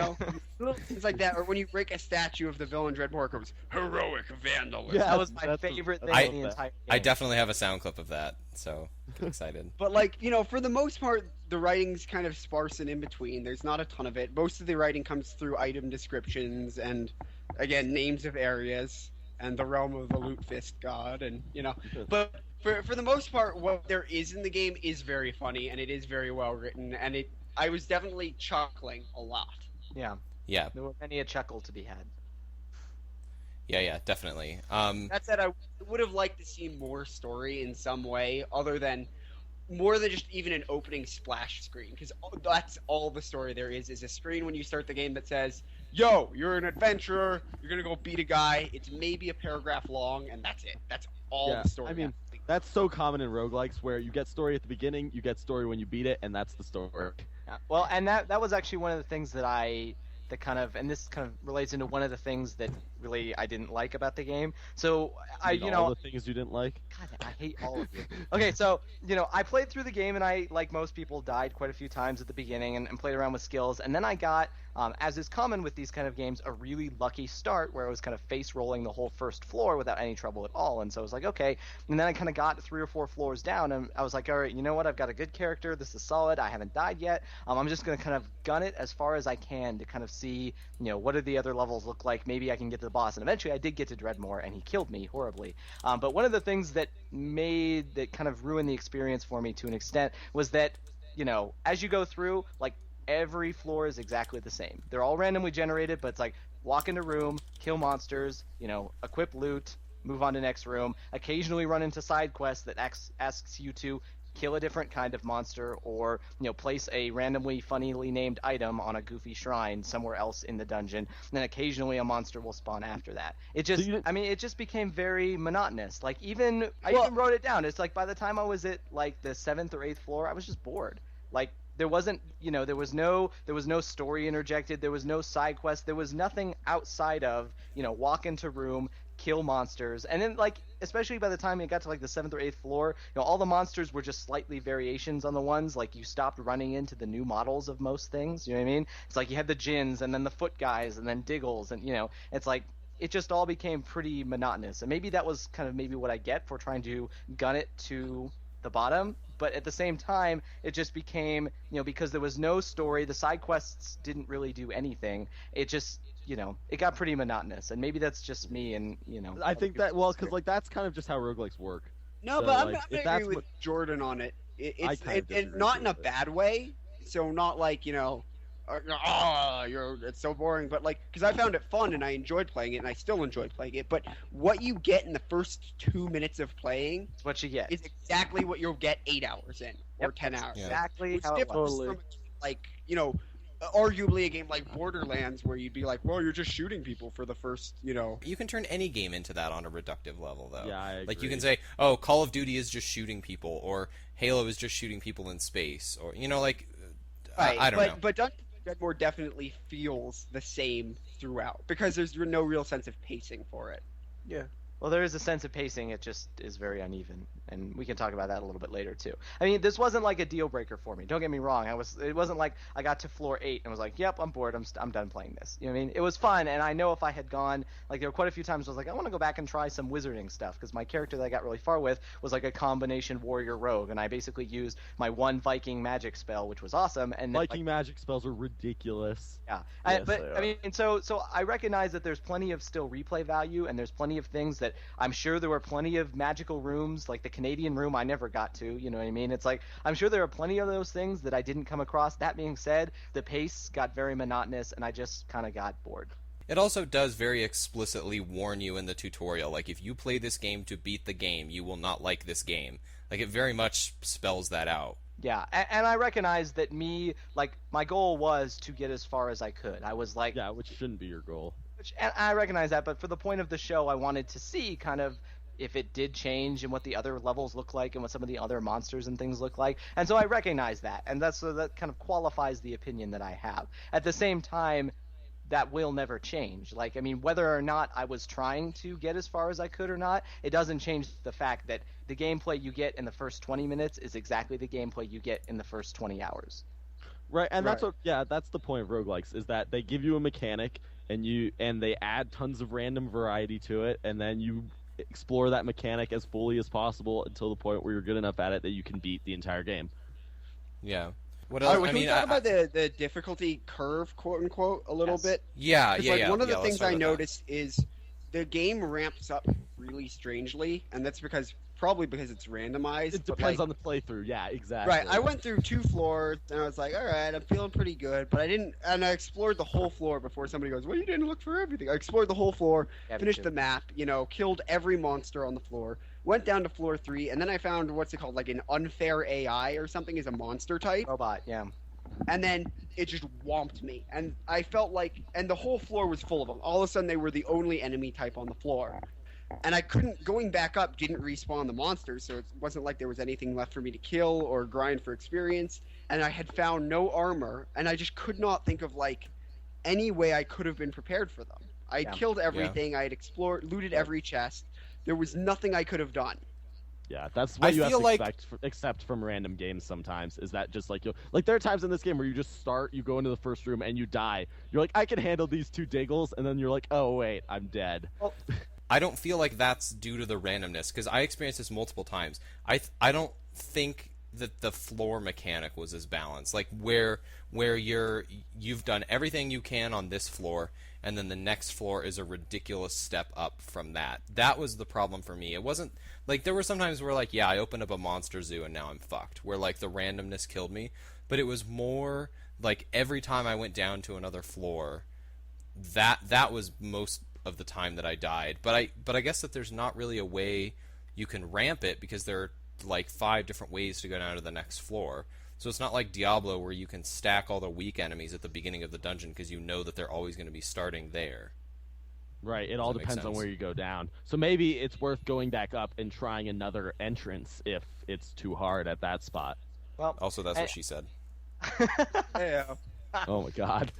Little things like that, or when you break a statue of the villain Dredmor, it goes heroic vandalism. Yeah. That was my favorite thing in the entire game. I definitely have a sound clip of that, so I'm excited. But for the most part, the writing's kind of sparse and in between. There's not a ton of it. Most of the writing comes through item descriptions and, again, names of areas and the realm of the Loot Fist God, and But for the most part, what there is in the game is very funny, and it is very well written, and I was definitely chuckling a lot. Yeah. Yeah. There were many a chuckle to be had. Yeah, definitely. That said, I would have liked to see more story in some way, other than more than just even an opening splash screen, because that's all the story there is a screen when you start the game that says, yo, you're an adventurer, you're gonna go beat a guy. It's maybe a paragraph long, and that's it. That's all the story. I mean, that's so common in roguelikes where you get story at the beginning, you get story when you beat it, and that's the story. Yeah. Well, and that was actually one of the things that I that kind of, and this kind of relates into one of the things that really I didn't like about the game. So all the things you didn't like. God, I hate all of you. Okay, so, I played through the game and I, like most people, died quite a few times at the beginning and played around with skills. And then I got, as is common with these kind of games, a really lucky start where I was kind of face rolling the whole first floor without any trouble at all. And so I was like, okay. And then I kind of got 3 or 4 floors down and I was like, all right, you know what? I've got a good character. This is solid. I haven't died yet. I'm just going to kind of gun it as far as I can to kind of see, what do the other levels look like? Maybe I can get to the boss. And eventually I did get to Dredmor and he killed me horribly. But one of the things that kind of ruined the experience for me to an extent was that, as you go through, like, every floor is exactly the same. They're all randomly generated, but it's like walk into room, kill monsters, equip loot, move on to next room, occasionally run into side quests that asks you to kill a different kind of monster or, place a randomly funnily named item on a goofy shrine somewhere else in the dungeon. And then occasionally a monster will spawn after that. It just became very monotonous. Like I even wrote it down. It's like by the time I was at like the 7th or 8th floor, I was just bored. Like there wasn't, there was no story interjected. There was no side quest. There was nothing outside of, walk into room, kill monsters, and then like especially by the time it got to like the 7th or 8th floor, all the monsters were just slightly variations on the ones. Like you stopped running into the new models of most things. You know what I mean? It's like you had the Djinns and then the foot guys and then Diggles, and it's like it just all became pretty monotonous. And maybe that was kind of maybe what I get for trying to gun it to the bottom. But at the same time, it just became, because there was no story, the side quests didn't really do anything. It just, it got pretty monotonous. And maybe that's just me and, I think that, well, because, like, that's kind of just how roguelikes work. No, so, but like, I'm going to agree with Jordan on it. It's not in a bad way. So not like, it's so boring, but like, because I found it fun and I enjoyed playing it and I still enjoy playing it, but what you get in the first 2 minutes of playing is what you get. Is exactly what you'll get 8 hours in or 10 hours. Yeah. Exactly Which how it differs was. from like, arguably a game like Borderlands where you'd be like, well, you're just shooting people for the first, You can turn any game into that on a reductive level, though. Yeah, I agree. Like, you can say, oh, Call of Duty is just shooting people, or Halo is just shooting people in space, or, like, right. I don't know. But Dungeons of Dredmor definitely feels the same throughout, because there's no real sense of pacing for it. Yeah. Well, there is a sense of pacing. It just is very uneven, and we can talk about that a little bit later too. I mean, this wasn't like a deal breaker for me. Don't get me wrong. It wasn't like I got to floor 8 and was like, "Yep, I'm bored. I'm done playing this." You know what I mean? It was fun, and I know if I had gone, like, there were quite a few times I was like, I want to go back and try some wizarding stuff because my character that I got really far with was like a combination warrior rogue, and I basically used my one Viking magic spell, which was awesome. And then, Viking magic spells are ridiculous. Yeah, Yes, I mean, so I recognize that there's plenty of still replay value, and there's plenty of things that I'm sure there were plenty of magical rooms, like the Canadian room I never got to, you know what I mean? It's like, I'm sure there are plenty of those things that I didn't come across. That being said, the pace got very monotonous, and I just kind of got bored. It also does very explicitly warn you in the tutorial, like, if you play this game to beat the game, you will not like this game. Like, it very much spells that out. Yeah, and I recognize that my goal was to get as far as I could. I was like... Yeah, which shouldn't be your goal. And I recognize that, but for the point of the show, I wanted to see kind of if it did change and what the other levels look like and what some of the other monsters and things look like. And so I recognize that, and that kind of qualifies the opinion that I have. At the same time, that will never change. Like, I mean, whether or not I was trying to get as far as I could or not, it doesn't change the fact that the gameplay you get in the first 20 minutes is exactly the gameplay you get in the first 20 hours. Right, and that's that's the point of roguelikes, is that they give you a mechanic and they add tons of random variety to it, and then you explore that mechanic as fully as possible until the point where you're good enough at it that you can beat the entire game. Yeah. What else? Can we talk about the difficulty curve, quote unquote, a little bit? Yeah, One of the things I noticed is the game ramps up really strangely, and that's probably because it's randomized. It depends on the playthrough. Yeah, exactly. Right. I went through 2 floors, and I was like, all right, I'm feeling pretty good, but I didn't. And I explored the whole floor before somebody goes, well, you didn't look for everything. I explored the whole floor, finished the map, killed every monster on the floor, went down to floor 3, and then I found what's it called, like an unfair AI or something is a monster type. Robot, yeah. And then it just whomped me, and I felt like, and the whole floor was full of them. All of a sudden, they were the only enemy type on the floor. And I couldn't, going back up didn't respawn the monsters, so it wasn't like there was anything left for me to kill or grind for experience. And I had found no armor, and I just could not think of, like, any way I could have been prepared for them. I had Yeah. killed everything. I had explored, looted every chest. There was nothing I could have done. Yeah, that's what I you have feel to like- accept from random games sometimes, is that just like, like there are times in this game where you just start, you go into the first room, and you die. You're like, I can handle these 2 diggles, and then you're like, oh, wait, I'm dead. I don't feel like that's due to the randomness, because I experienced this multiple times. I don't think that the floor mechanic was as balanced, like where you've done everything you can on this floor, and then the next floor is a ridiculous step up from that. That was the problem for me. It wasn't like, there were some times where, like, yeah, I opened up a monster zoo and now I'm fucked, where like the randomness killed me, but it was more like every time I went down to another floor, that was most of the time that I died. But I guess that there's not really a way you can ramp it, because there are like 5 different ways to go down to the next floor. So it's not like Diablo where you can stack all the weak enemies at the beginning of the dungeon because you know that they're always going to be starting there. Right, it all that make depends on sense? where you go down. So maybe it's worth going back up and trying another entrance if it's too hard at that spot. Well, Also, that's what she said. Yeah. Oh my god.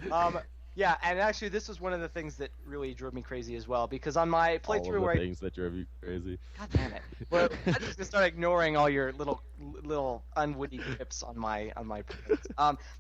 Yeah, and actually, this was one of the things that really drove me crazy as well, because on my All playthrough of where the things that drove you crazy. God damn it! Well, I'm just gonna start ignoring all your little unwitty tips on my points.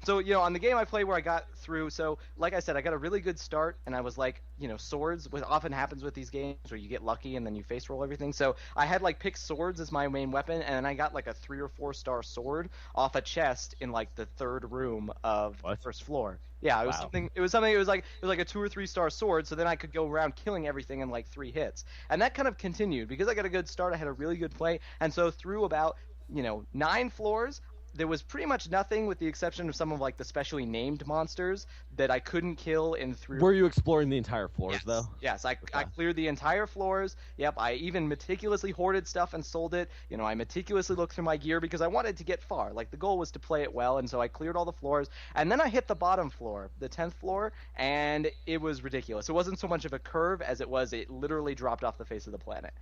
So on the game I played where I got through. So like I said, I got a really good start, and I was like, swords. What often happens with these games where you get lucky and then you face roll everything. So I had like picked swords as my main weapon, and then I got like a 3 or 4 star sword off a chest in like the 3rd room of the first floor. Yeah, it was Wow. something. It was like a 2 or 3 star sword. So then I could go around killing everything in like 3 hits, and that kind of continued because I got a good start. I had a really good play, and so through about 9 floors, there was pretty much nothing, with the exception of some of like the specially named monsters that I couldn't kill in 3. Were you exploring the entire floors Yes. though? Yes, I cleared the entire floors. Yep, I even meticulously hoarded stuff and sold it. I meticulously looked through my gear because I wanted to get far. Like, the goal was to play it well, and so I cleared all the floors. And then I hit the bottom floor, the 10th floor, and it was ridiculous. It wasn't so much of a curve as it literally dropped off the face of the planet.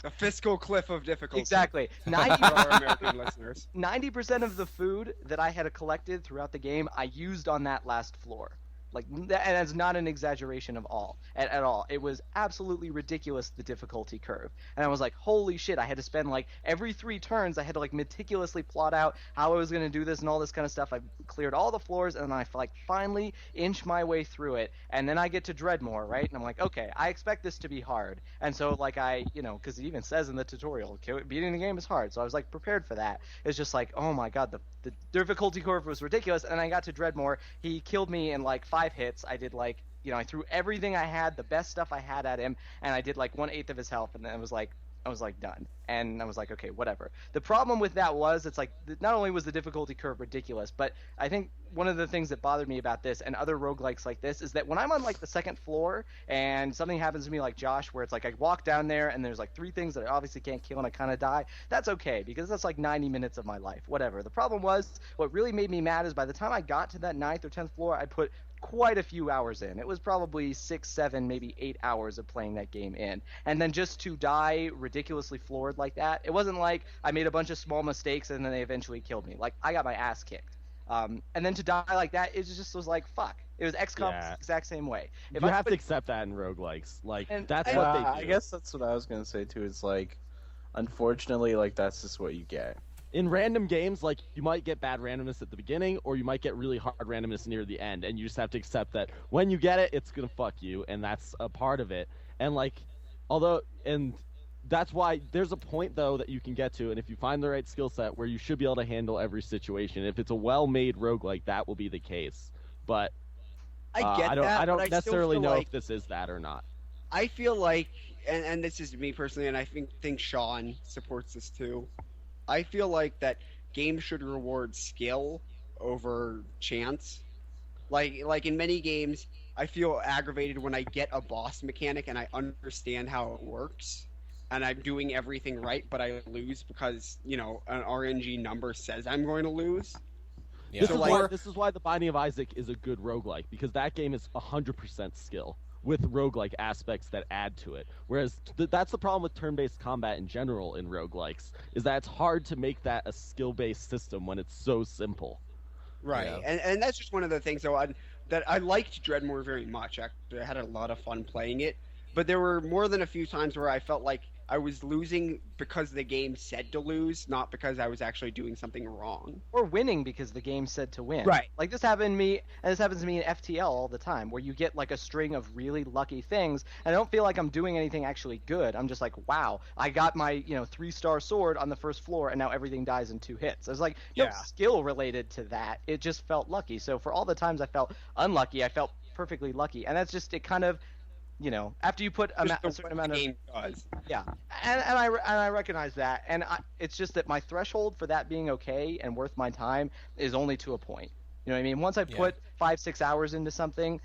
A fiscal cliff of difficulty. Exactly. For our American listeners. 90% of the food that I had collected throughout the game, I used on that last floor. Like, and that's not an exaggeration at all. It was absolutely ridiculous, the difficulty curve. And I was like, holy shit, I had to spend like every 3 turns, I had to like meticulously plot out how I was going to do this and all this kind of stuff. I cleared all the floors, and then I like finally inch my way through it. And then I get to Dredmor, right? And I'm like, okay, I expect this to be hard. And so like because it even says in the tutorial, beating the game is hard. So I was like prepared for that. It's just like, oh my god, the difficulty curve was ridiculous. And I got to Dredmor, he killed me in like 5 hits. I did like, I threw everything I had, the best stuff I had at him, and I did like 1/8 of his health, and then I was like done. And I was like, okay, whatever. The problem with that was, it's like, not only was the difficulty curve ridiculous, but I think one of the things that bothered me about this and other roguelikes like this is that when I'm on like the 2nd floor and something happens to me like Josh, where it's like I walk down there and there's like 3 things that I obviously can't kill and I kind of die, that's okay, because that's like 90 minutes of my life, whatever. The problem was, what really made me mad is by the time I got to that 9th or 10th floor, I put quite a few hours in. It was probably 6, 7, maybe 8 hours of playing that game in. And then just to die ridiculously floored like that, it wasn't like I made a bunch of small mistakes and then they eventually killed me. Like, I got my ass kicked. And then to die like that, it just was like, fuck. It was XCOM the exact same way. You have to accept that in roguelikes. Like, that's Yeah, what they do. I guess that's what I was gonna say too. It's like, unfortunately, like that's just what you get. In random games, like, you might get bad randomness at the beginning, or you might get really hard randomness near the end, and you just have to accept that when you get it, it's gonna fuck you, and that's a part of it. And like, and that's why there's a point though that you can get to, and if you find the right skill set, where you should be able to handle every situation. If it's a well-made roguelike, that will be the case. But I get I don't but still necessarily feel know like, if this is that or not. I feel like, and this is me personally, and I think Sean supports this too. I feel like that games should reward skill over chance. Like in many games, I feel aggravated when I get a boss mechanic and I understand how it works, and I'm doing everything right, but I lose because an RNG number says I'm going to lose. Yeah. This is why The Binding of Isaac is a good roguelike, because that game is 100% skill, with roguelike aspects that add to it. Whereas that's the problem with turn-based combat in general in roguelikes, is that it's hard to make that a skill-based system when it's so simple. Right, Yeah. and that's just one of the things. So that I liked Dreadmore very much. Actually, I had a lot of fun playing it, but there were more than a few times where I felt like I was losing because the game said to lose, not because I was actually doing something wrong. Or winning because the game said to win. Right. Like this happened to me, and this happens to me in FTL all the time, where you get like a string of really lucky things, and I don't feel like I'm doing anything actually good. I'm just like, wow, I got my 3-star sword on the first floor, and now everything dies in 2 hits. There's like no Yeah. skill related to that. It just felt lucky. So for all the times I felt unlucky, I felt perfectly lucky, and that's just it. Kind of, after you put Just a the certain way amount the of game does. yeah, and I recognize that, and it's just that my threshold for that being okay and worth my time is only to a point. You know what I mean? Once I put 5-6 hours into something,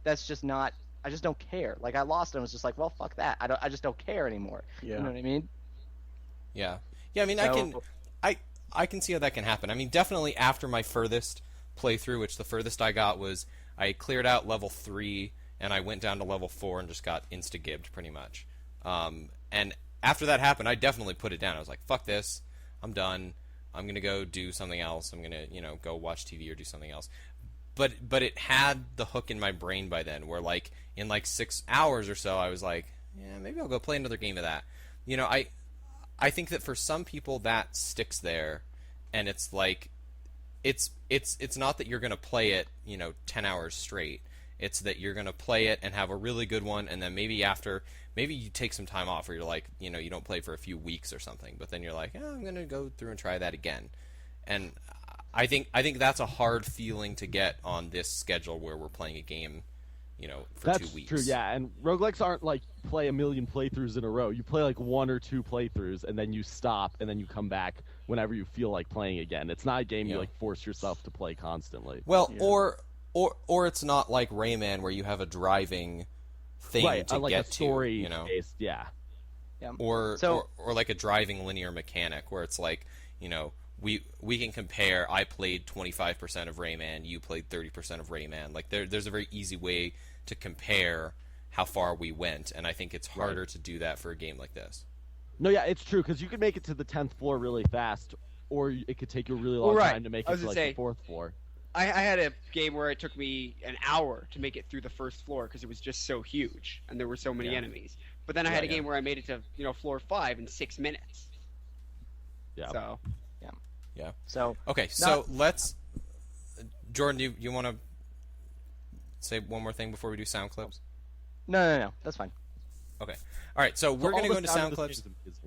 that's just not. I just don't care. Like I lost and was just like, well, fuck that. I just don't care anymore. Yeah. You know what I mean? Yeah. I mean, I can see how that can happen. I mean, definitely after my furthest playthrough, which the furthest I got was I cleared out level 3 and I went down to level 4 and just got insta-gibbed pretty much. And after that happened, I definitely put it down. I was like, fuck this. I'm done. I'm going to go do something else. I'm going to, go watch TV or do something else. But it had the hook in my brain by then where, like, in, 6 hours or so, I was like, yeah, maybe I'll go play another game of that. I think that for some people that sticks there, and it's like, it's not that you're going to play it, 10 hours straight. It's that you're going to play it and have a really good one, and then maybe you take some time off, or you're like, you don't play for a few weeks or something, but then you're like, I'm going to go through and try that again. And I think that's a hard feeling to get on this schedule where we're playing a game, for 2 weeks. That's true, yeah. And roguelikes aren't like play a million playthroughs in a row. You play like 1 or 2 playthroughs, and then you stop, and then you come back whenever you feel like playing again. It's not a game you like force yourself to play constantly. Well, or it's not like Rayman where you have a driving thing to like get a story to, based, yeah. Or like a driving linear mechanic where it's like, we can compare. I played 25% of Rayman, you played 30% of Rayman. Like there's a very easy way to compare how far we went, and I think it's harder to do that for a game like this. No, yeah, it's true, because you could make it to the 10th floor really fast, or it could take you a really long time to make it to like the 4th floor. I had a game where it took me an hour to make it through the first floor because it was just so huge and there were so many enemies. But then I had a game where I made it to floor 5 in 6 minutes. Yeah. So. Yeah. So. Okay, so let's. Jordan, you want to say one more thing before we do sound clips? No, that's fine. Okay. All right. So we're going to go into sound clips. clips.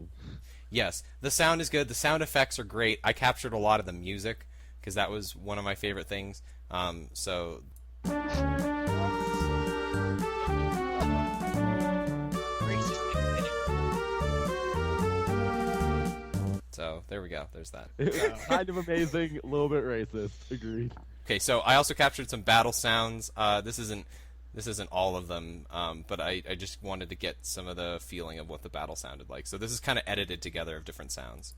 Yes, the sound is good. The sound effects are great. I captured a lot of the music because that was one of my favorite things. So there we go. There's that. Kind of amazing, a little bit racist. Agreed. Okay, so I also captured some battle sounds. This isn't all of them, but I just wanted to get some of the feeling of what the battle sounded like. So this is kind of edited together of different sounds.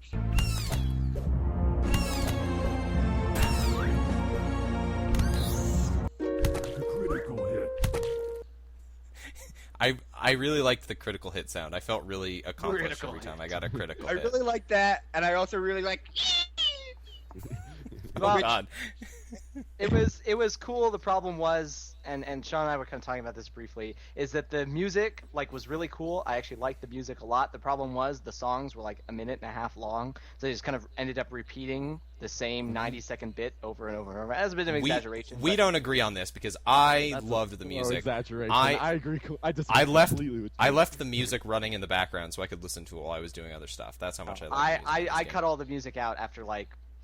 Critical hit. I really liked the critical hit sound. I felt really accomplished every time I got a critical hit. I really like that, and I also really like. Oh God. It was cool. The problem was, and Sean and I were kind of talking about this briefly, is that the music was really cool. I actually liked the music a lot. The problem was the songs were like a minute and a half long, so they just kind of ended up repeating the same 90-second bit over and over and over. That's a bit of an exaggeration. We don't agree on this because I loved the music. Exaggeration. I agree. I left the music running in the background so I could listen to it while I was doing other stuff. That's how much I loved the music. I cut all the music out after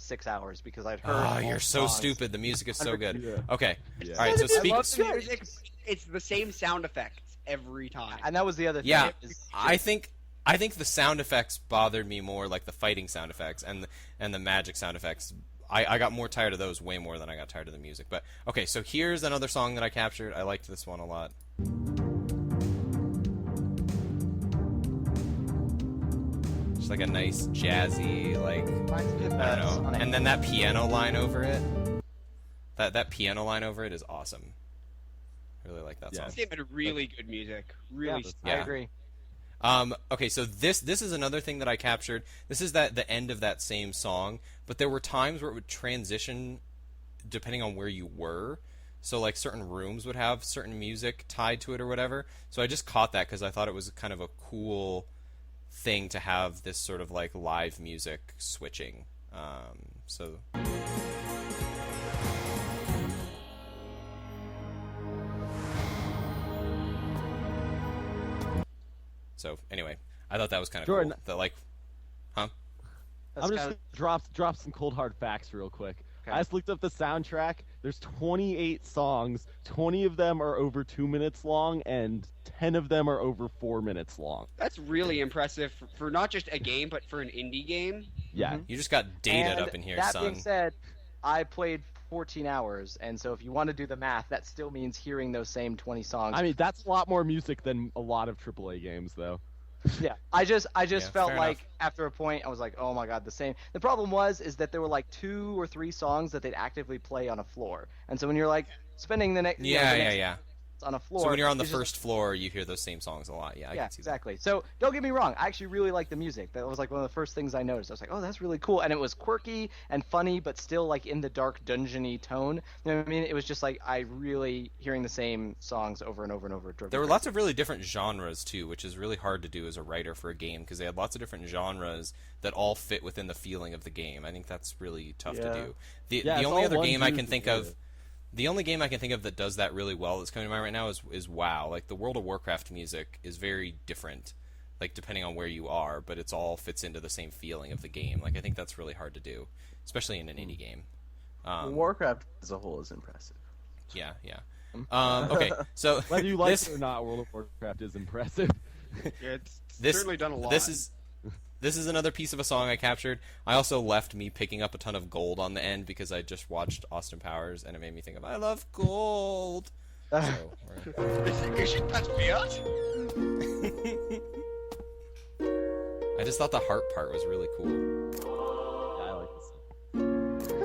6 hours because I'd heard. Oh, you're so stupid. The music is so good. Yeah. Okay. Yeah. All right. So I love the music. It's the same sound effects every time. And that was the other thing. Yeah. I think the sound effects bothered me more, like the fighting sound effects and the magic sound effects. I got more tired of those way more than I got tired of the music. But okay, so here's another song that I captured. I liked this one a lot. Just like a nice jazzy, I don't know. And then that piano line over it. That piano line over it is awesome. I really like that song. This game had really good music. Really. I agree. Okay, so this is another thing that I captured. This is the end of that same song, but there were times where it would transition depending on where you were. So like certain rooms would have certain music tied to it or whatever. So I just caught that because I thought it was kind of a cool thing to have this sort of like live music switching. So anyway, I thought that was kind of Jordan. cool. That like, huh? That's I'm just kinda- gonna drop some cold hard facts real quick. Okay. I just looked up the soundtrack. There's 28 songs. 20 of them are over 2 minutes long, and 10 of them are over 4 minutes long. That's really impressive for not just a game, but for an indie game. Yeah. You just got dated And up in here, that son. being said, I played 14 hours, and so if you want to do the math, that still means hearing those same 20 songs. I mean, that's a lot more music than a lot of AAA games, though. Yeah, I just Yeah, felt fair like enough. after a point I was like, oh my god, the same. The problem is that there were like 2 or 3 songs that they'd actively play on a floor, and so when you're like spending the next Yeah. on a floor, So when you're on the it's just- first floor, you hear those same songs a lot. Yeah, I yeah, can see exactly. So don't get me wrong, I actually really like the music. That was like one of the first things I noticed. I was like, oh, that's really cool, and it was quirky and funny, but still like in the dark dungeony tone. You know what I mean? It was just like I really hearing the same songs over and over and over. that. There were lots of really different genres too, which is really hard to do as a writer for a game because they had lots of different genres that all fit within the feeling of the game. I think that's really tough to Yeah. do. The Yeah, it's only all other one game I dude can think that did of. it. The only game I can think of that does that really well that's coming to mind right now is WoW. Like the World of Warcraft music is very different, like depending on where you are, but it's all fits into the same feeling of the game. Like I think that's really hard to do, especially in an indie game. Warcraft as a whole is impressive. Yeah. Okay, so Whether you like this, it or not, World of Warcraft is impressive. Yeah, it's this certainly done a lot. This is another piece of a song I captured. I also left me picking up a ton of gold on the end because I just watched Austin Powers and it made me think of I love gold. So You should touch me out. I just thought the heart part was really cool. Yeah, I like this.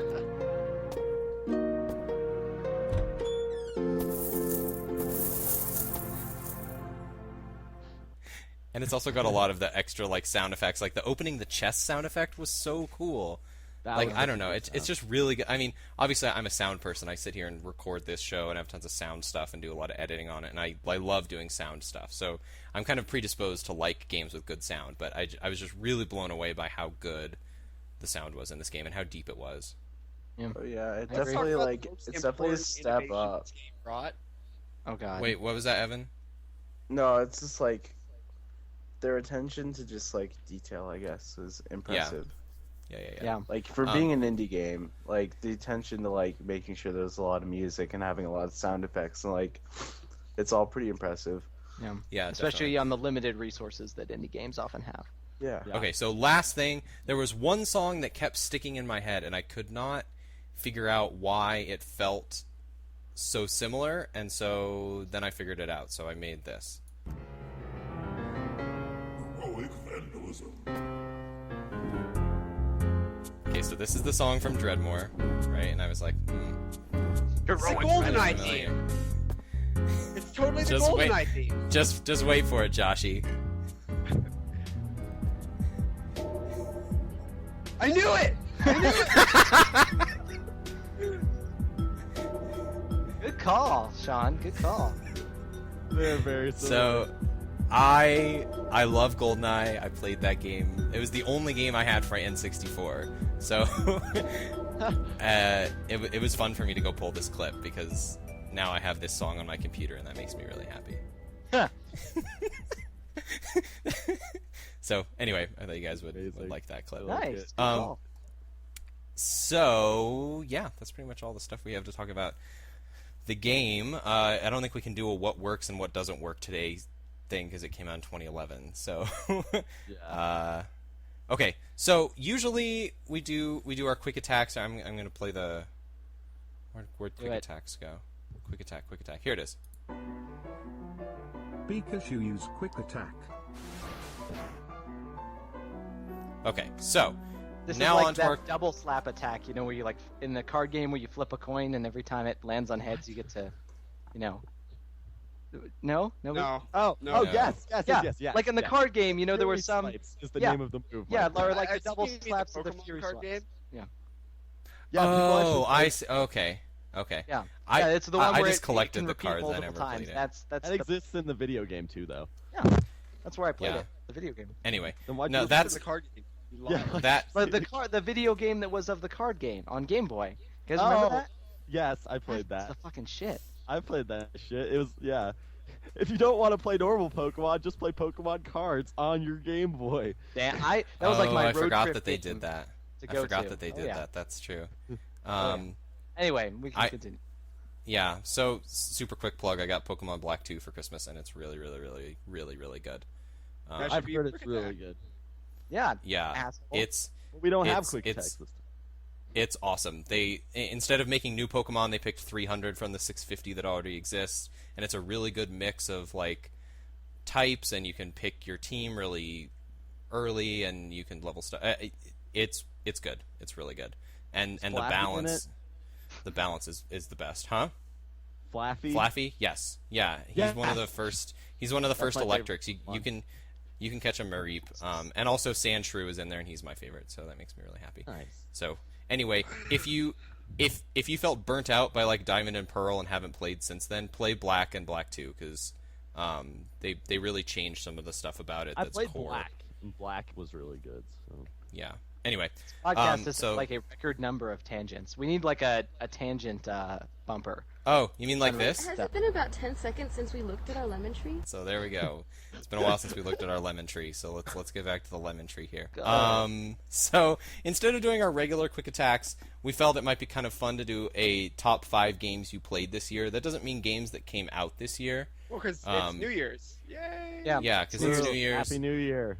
And it's also got a lot of the extra like sound effects. Like the opening the chest sound effect was so cool. That Like was I a don't know, good it's just really good. I mean, obviously I'm a sound person. I sit here and record this show and have tons of sound stuff and do a lot of editing on it. And I love doing sound stuff. So I'm kind of predisposed to like games with good sound. But I was just really blown away by how good the sound was in this game and how deep it was. Oh yeah, it I agree. definitely Talk about like the most it's definitely a important step innovation up. this game brought. Oh god. Wait, what was that, Evan? No, it's just like their attention to just like detail, I guess, is impressive. Yeah. Like for being an indie game, like the attention to like making sure there's a lot of music and having a lot of sound effects and like it's all pretty impressive. Yeah, Especially definitely. on the limited resources that indie games often have. Yeah. Yeah. Okay, so last thing, there was one song that kept sticking in my head, and I could not figure out why it felt so similar, and so then I figured it out, so I made this. Heroic vandalism. Okay, so this is the song from Dredmor, right? And I was like, It's the really GoldenEye familiar. theme. It's totally the Just wait. GoldenEye theme. Just wait for it, Joshy. I knew it. I knew it. Good call, Sean. Good call. They're very similar. So, I love GoldenEye. I played that game. It was the only game I had for N64. So, it was fun for me to go pull this clip because now I have this song on my computer and that makes me really happy. Huh. So, anyway, I thought you guys would Amazing. like that clip. like Nice. it. Good call. So, yeah, that's pretty much all the stuff we have to talk about. The game, I don't think we can do a what works and what doesn't work today thing because it came out in 2011. So, Yeah. okay. So usually we do our quick attacks. I'm going to play the where'd quick it. attacks go? Quick attack. Here it is. Pikachu use quick attack. Okay. So This now is like on to that our double slap attack, you know, where you like in the card game where you flip a coin and every time it lands on heads you get to, you know. No? No. Oh, No. oh No. yes, Yeah, yes. like in the yes. card game, you know, there were Fury some. Slides is the yeah. name of the move. Yeah, Mike. or like I the double think you mean slaps of the Pokemon Fury card Slides. game? Yeah, people Oh, actually I see. Okay. Okay. Yeah. I, Yeah, it's the one I where just it collected can the repeat cards. I multiple never times. played it. That's That the, exists in the video game too, though. yeah. That's where I played Yeah. it. The video game. Anyway, Then why'd no, you It's in that's the card game. You yeah. liar. that. But the video game that was of the card game on Game Boy. You guys remember that? Yes, I played That's that. the fucking shit. I played that shit. It was yeah. If you don't want to play normal Pokemon, just play Pokemon cards on your Game Boy. Damn, that was like my I road forgot trip that they game did that. to I go forgot to. that they Oh, did yeah. that. That's true. yeah. Anyway, we can continue. Yeah, so super quick plug. I got Pokemon Black 2 for Christmas, and it's really, really, really, really, really good. That should I've be heard a it's quick really attack. good. Yeah. Yeah, Asshole. We don't have It's- quick it's- text this time. it's awesome. Instead of making new Pokemon, they picked 300 from the 650 that already exists, and it's a really good mix of like types, and you can pick your team really early, and you can level stuff. It's good. It's really good, and the Flappy in balance, the balance is the best, huh? Flaffy? Yes, yeah. He's Yeah. one of the first. He's one of the first my favorite electrics. You one. can catch a Mareep, and also Sandshrew is in there, and he's my favorite, so that makes me really happy. Nice. So anyway, if you felt burnt out by like Diamond and Pearl and haven't played since then, play Black and Black 2 because they really changed some of the stuff about it I that's played core. Black, and Black was really good. So Yeah. Anyway, Podcast is so like a record number of tangents. We need like a tangent bumper. oh, you mean like this? Has it been about 10 seconds since we looked at our lemon tree? So there we go. It's been a while since we looked at our lemon tree, so let's get back to the lemon tree here. So instead of doing our regular quick attacks, we felt it might be kind of fun to do a top 5 games you played this year. That doesn't mean games that came out this year. Well, because Um, it's New Year's. Yay! Yeah. Yeah, because it's True. New Year's. Happy New Year.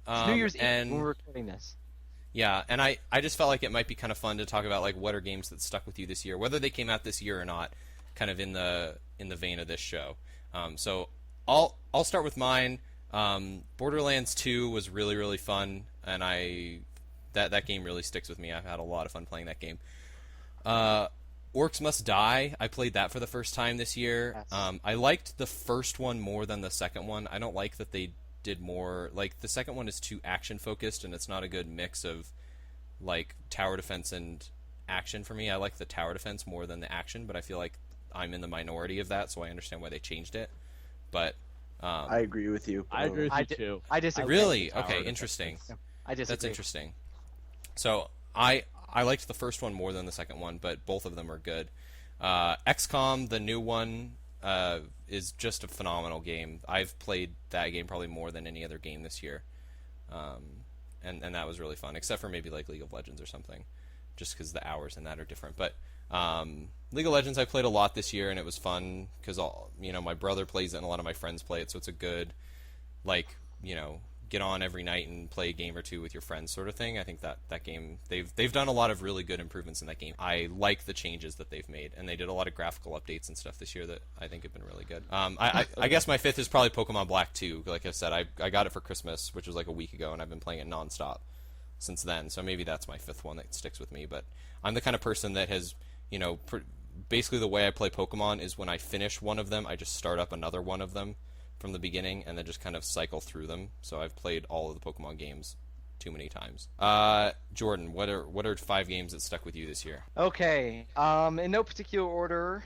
It's New Year's Eve and when we're recording this. yeah, and I just felt like it might be kind of fun to talk about like what are games that stuck with you this year, whether they came out this year or not, kind of in the vein of this show. So I'll start with mine. Borderlands 2 was really, really fun, and that game really sticks with me. I've had a lot of fun playing that game. Orcs Must Die, I played that for the first time this year. Yes. I liked the first one more than the second one. I don't like that they did more. Like, the second one is too action-focused, and it's not a good mix of, like, tower defense and action for me. I like the tower defense more than the action, but I feel like I'm in the minority of that, so I understand why they changed it. But I agree with you. I agree with I you di- too. I disagree. really? tower Okay, defense. interesting. I disagree. That's interesting. So I liked the first one more than the second one, but both of them are good. XCOM, the new one, is just a phenomenal game. I've played that game probably more than any other game this year, and that was really fun, except for maybe like League of Legends or something, just because the hours in that are different. But League of Legends I played a lot this year, and it was fun because my brother plays it and a lot of my friends play it, so it's a good get on every night and play a game or two with your friends sort of thing. I think that game they've done a lot of really good improvements in that game. I like the changes that they've made, and they did a lot of graphical updates and stuff this year that I think have been really good. I guess my fifth is probably Pokemon Black 2. Like I said, I got it for Christmas, which was like a week ago, and I've been playing it nonstop since then. So maybe that's my fifth one that sticks with me. But I'm the kind of person that has, basically the way I play Pokemon is when I finish one of them, I just start up another one of them from the beginning and then just kind of cycle through them. So I've played all of the Pokemon games too many times. Jordan, what are 5 games that stuck with you this year? Okay. In no particular order.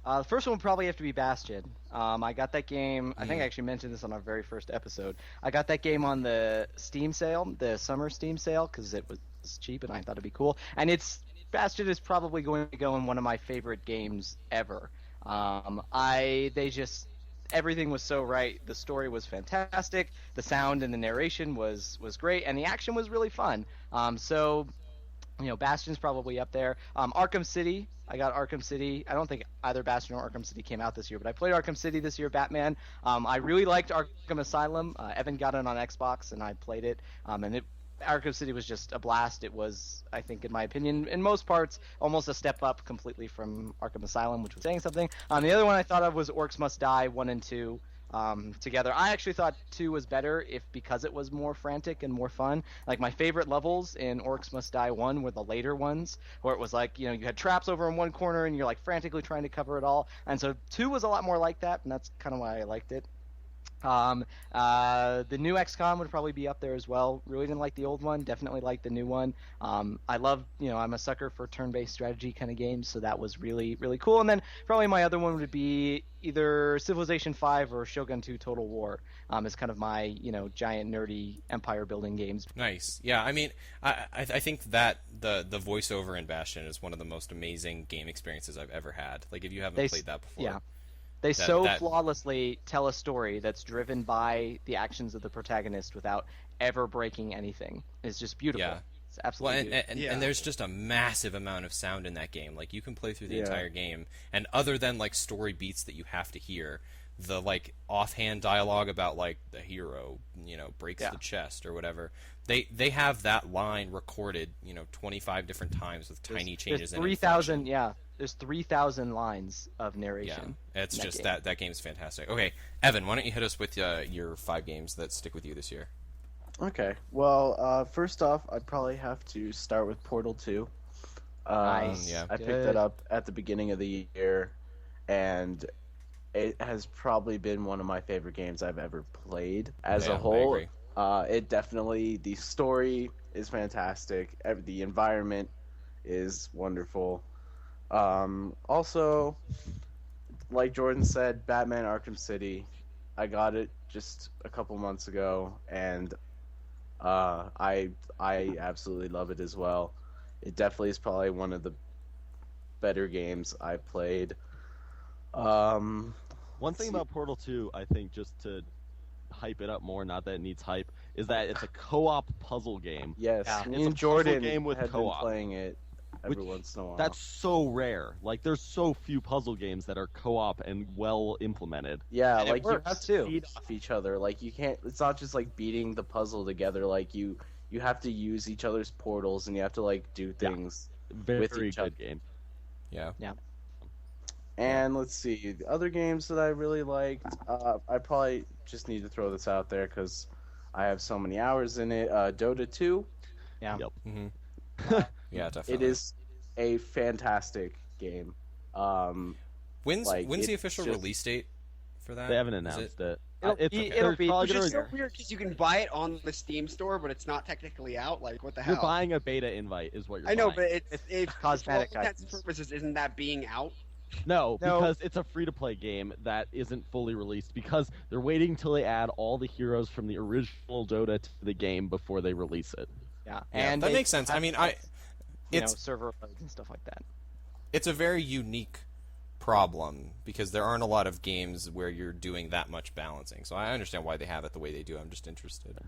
The first one would probably have to be Bastion. I got that game. I think I actually mentioned this on our very first episode. I got that game on the Steam sale, the summer Steam sale, because it was cheap and I thought it'd be cool. And Bastion is probably going to go in one of my favorite games ever. Everything was so right. The story was fantastic. The sound and the narration was great, and the action was really fun. Bastion's probably up there. Arkham City. I got Arkham City. I don't think either Bastion or Arkham City came out this year, but I played Arkham City this year, Batman. I really liked Arkham Asylum. Evan got it on Xbox, and I played it. Arkham City was just a blast. It was, I think, in my opinion, in most parts, almost a step up completely from Arkham Asylum, which was saying something. The other one I thought of was Orcs Must Die 1 and 2 together. I actually thought 2 was better because it was more frantic and more fun. Like, my favorite levels in Orcs Must Die 1 were the later ones, where it was like, you had traps over in one corner and you're like frantically trying to cover it all. And so 2 was a lot more like that, and that's kind of why I liked it. The new XCOM would probably be up there as well. Really didn't like the old one. Definitely like the new one. I love, I'm a sucker for turn-based strategy kind of games, so that was really, really cool. And then probably my other one would be either Civilization 5 or Shogun 2 Total War. As kind of my, giant nerdy empire building games. Nice. Yeah, I mean, I think that the voiceover in Bastion is one of the most amazing game experiences I've ever had. Like, if you haven't played that before. Yeah. They flawlessly tell a story that's driven by the actions of the protagonist without ever breaking anything. It's just beautiful. Yeah. It's absolutely beautiful. And there's just a massive amount of sound in that game. Like, you can play through the entire game, and other than, like, story beats that you have to hear, the, like, offhand dialogue about, like, the hero, breaks the chest or whatever, they have that line recorded, 25 different times with tiny changes in 3,000, there's 3,000 lines of narration. Yeah, it's just that game's fantastic. Okay, Evan, why don't you hit us with your 5 games that stick with you this year? Okay. Well, first off, I'd probably have to start with Portal 2. Nice. I picked it up at the beginning of the year, and it has probably been one of my favorite games I've ever played as a whole. It definitely, the story is fantastic. The environment is wonderful. Also, like Jordan said, Batman Arkham City. I got it just a couple months ago, and I absolutely love it as well. It definitely is probably one of the better games I've played. One thing about Portal 2, I think, just to hype it up more, not that it needs hype, is that it's a co-op puzzle game. Yes, me and Jordan have been playing it every once in a while. That's so rare. Like, there's so few puzzle games that are co-op and well implemented. Yeah, and like you have to feed off each other. Like, you can't. It's not just like beating the puzzle together. Like you have to use each other's portals, and you have to like do things with each other. Game. Yeah. And let's see, the other games that I really liked. I probably just need to throw this out there because I have so many hours in it. Dota 2. Yeah. Yep. Mm-hmm. Yeah, definitely. It is a fantastic game. When's the official release date for that? They haven't announced it. It'll be which is so weird because you can buy it on the Steam store, but it's not technically out. Like, what the hell? You're buying a beta invite, is what you're. I know, buying. but it's cosmetic for all intents and purposes. Isn't that being out? No, because it's a free-to-play game that isn't fully released because they're waiting until they add all the heroes from the original Dota to the game before they release it. Yeah, and that makes sense. I mean, it's server loads and stuff like that. It's a very unique problem because there aren't a lot of games where you're doing that much balancing. So I understand why they have it the way they do. I'm just interested.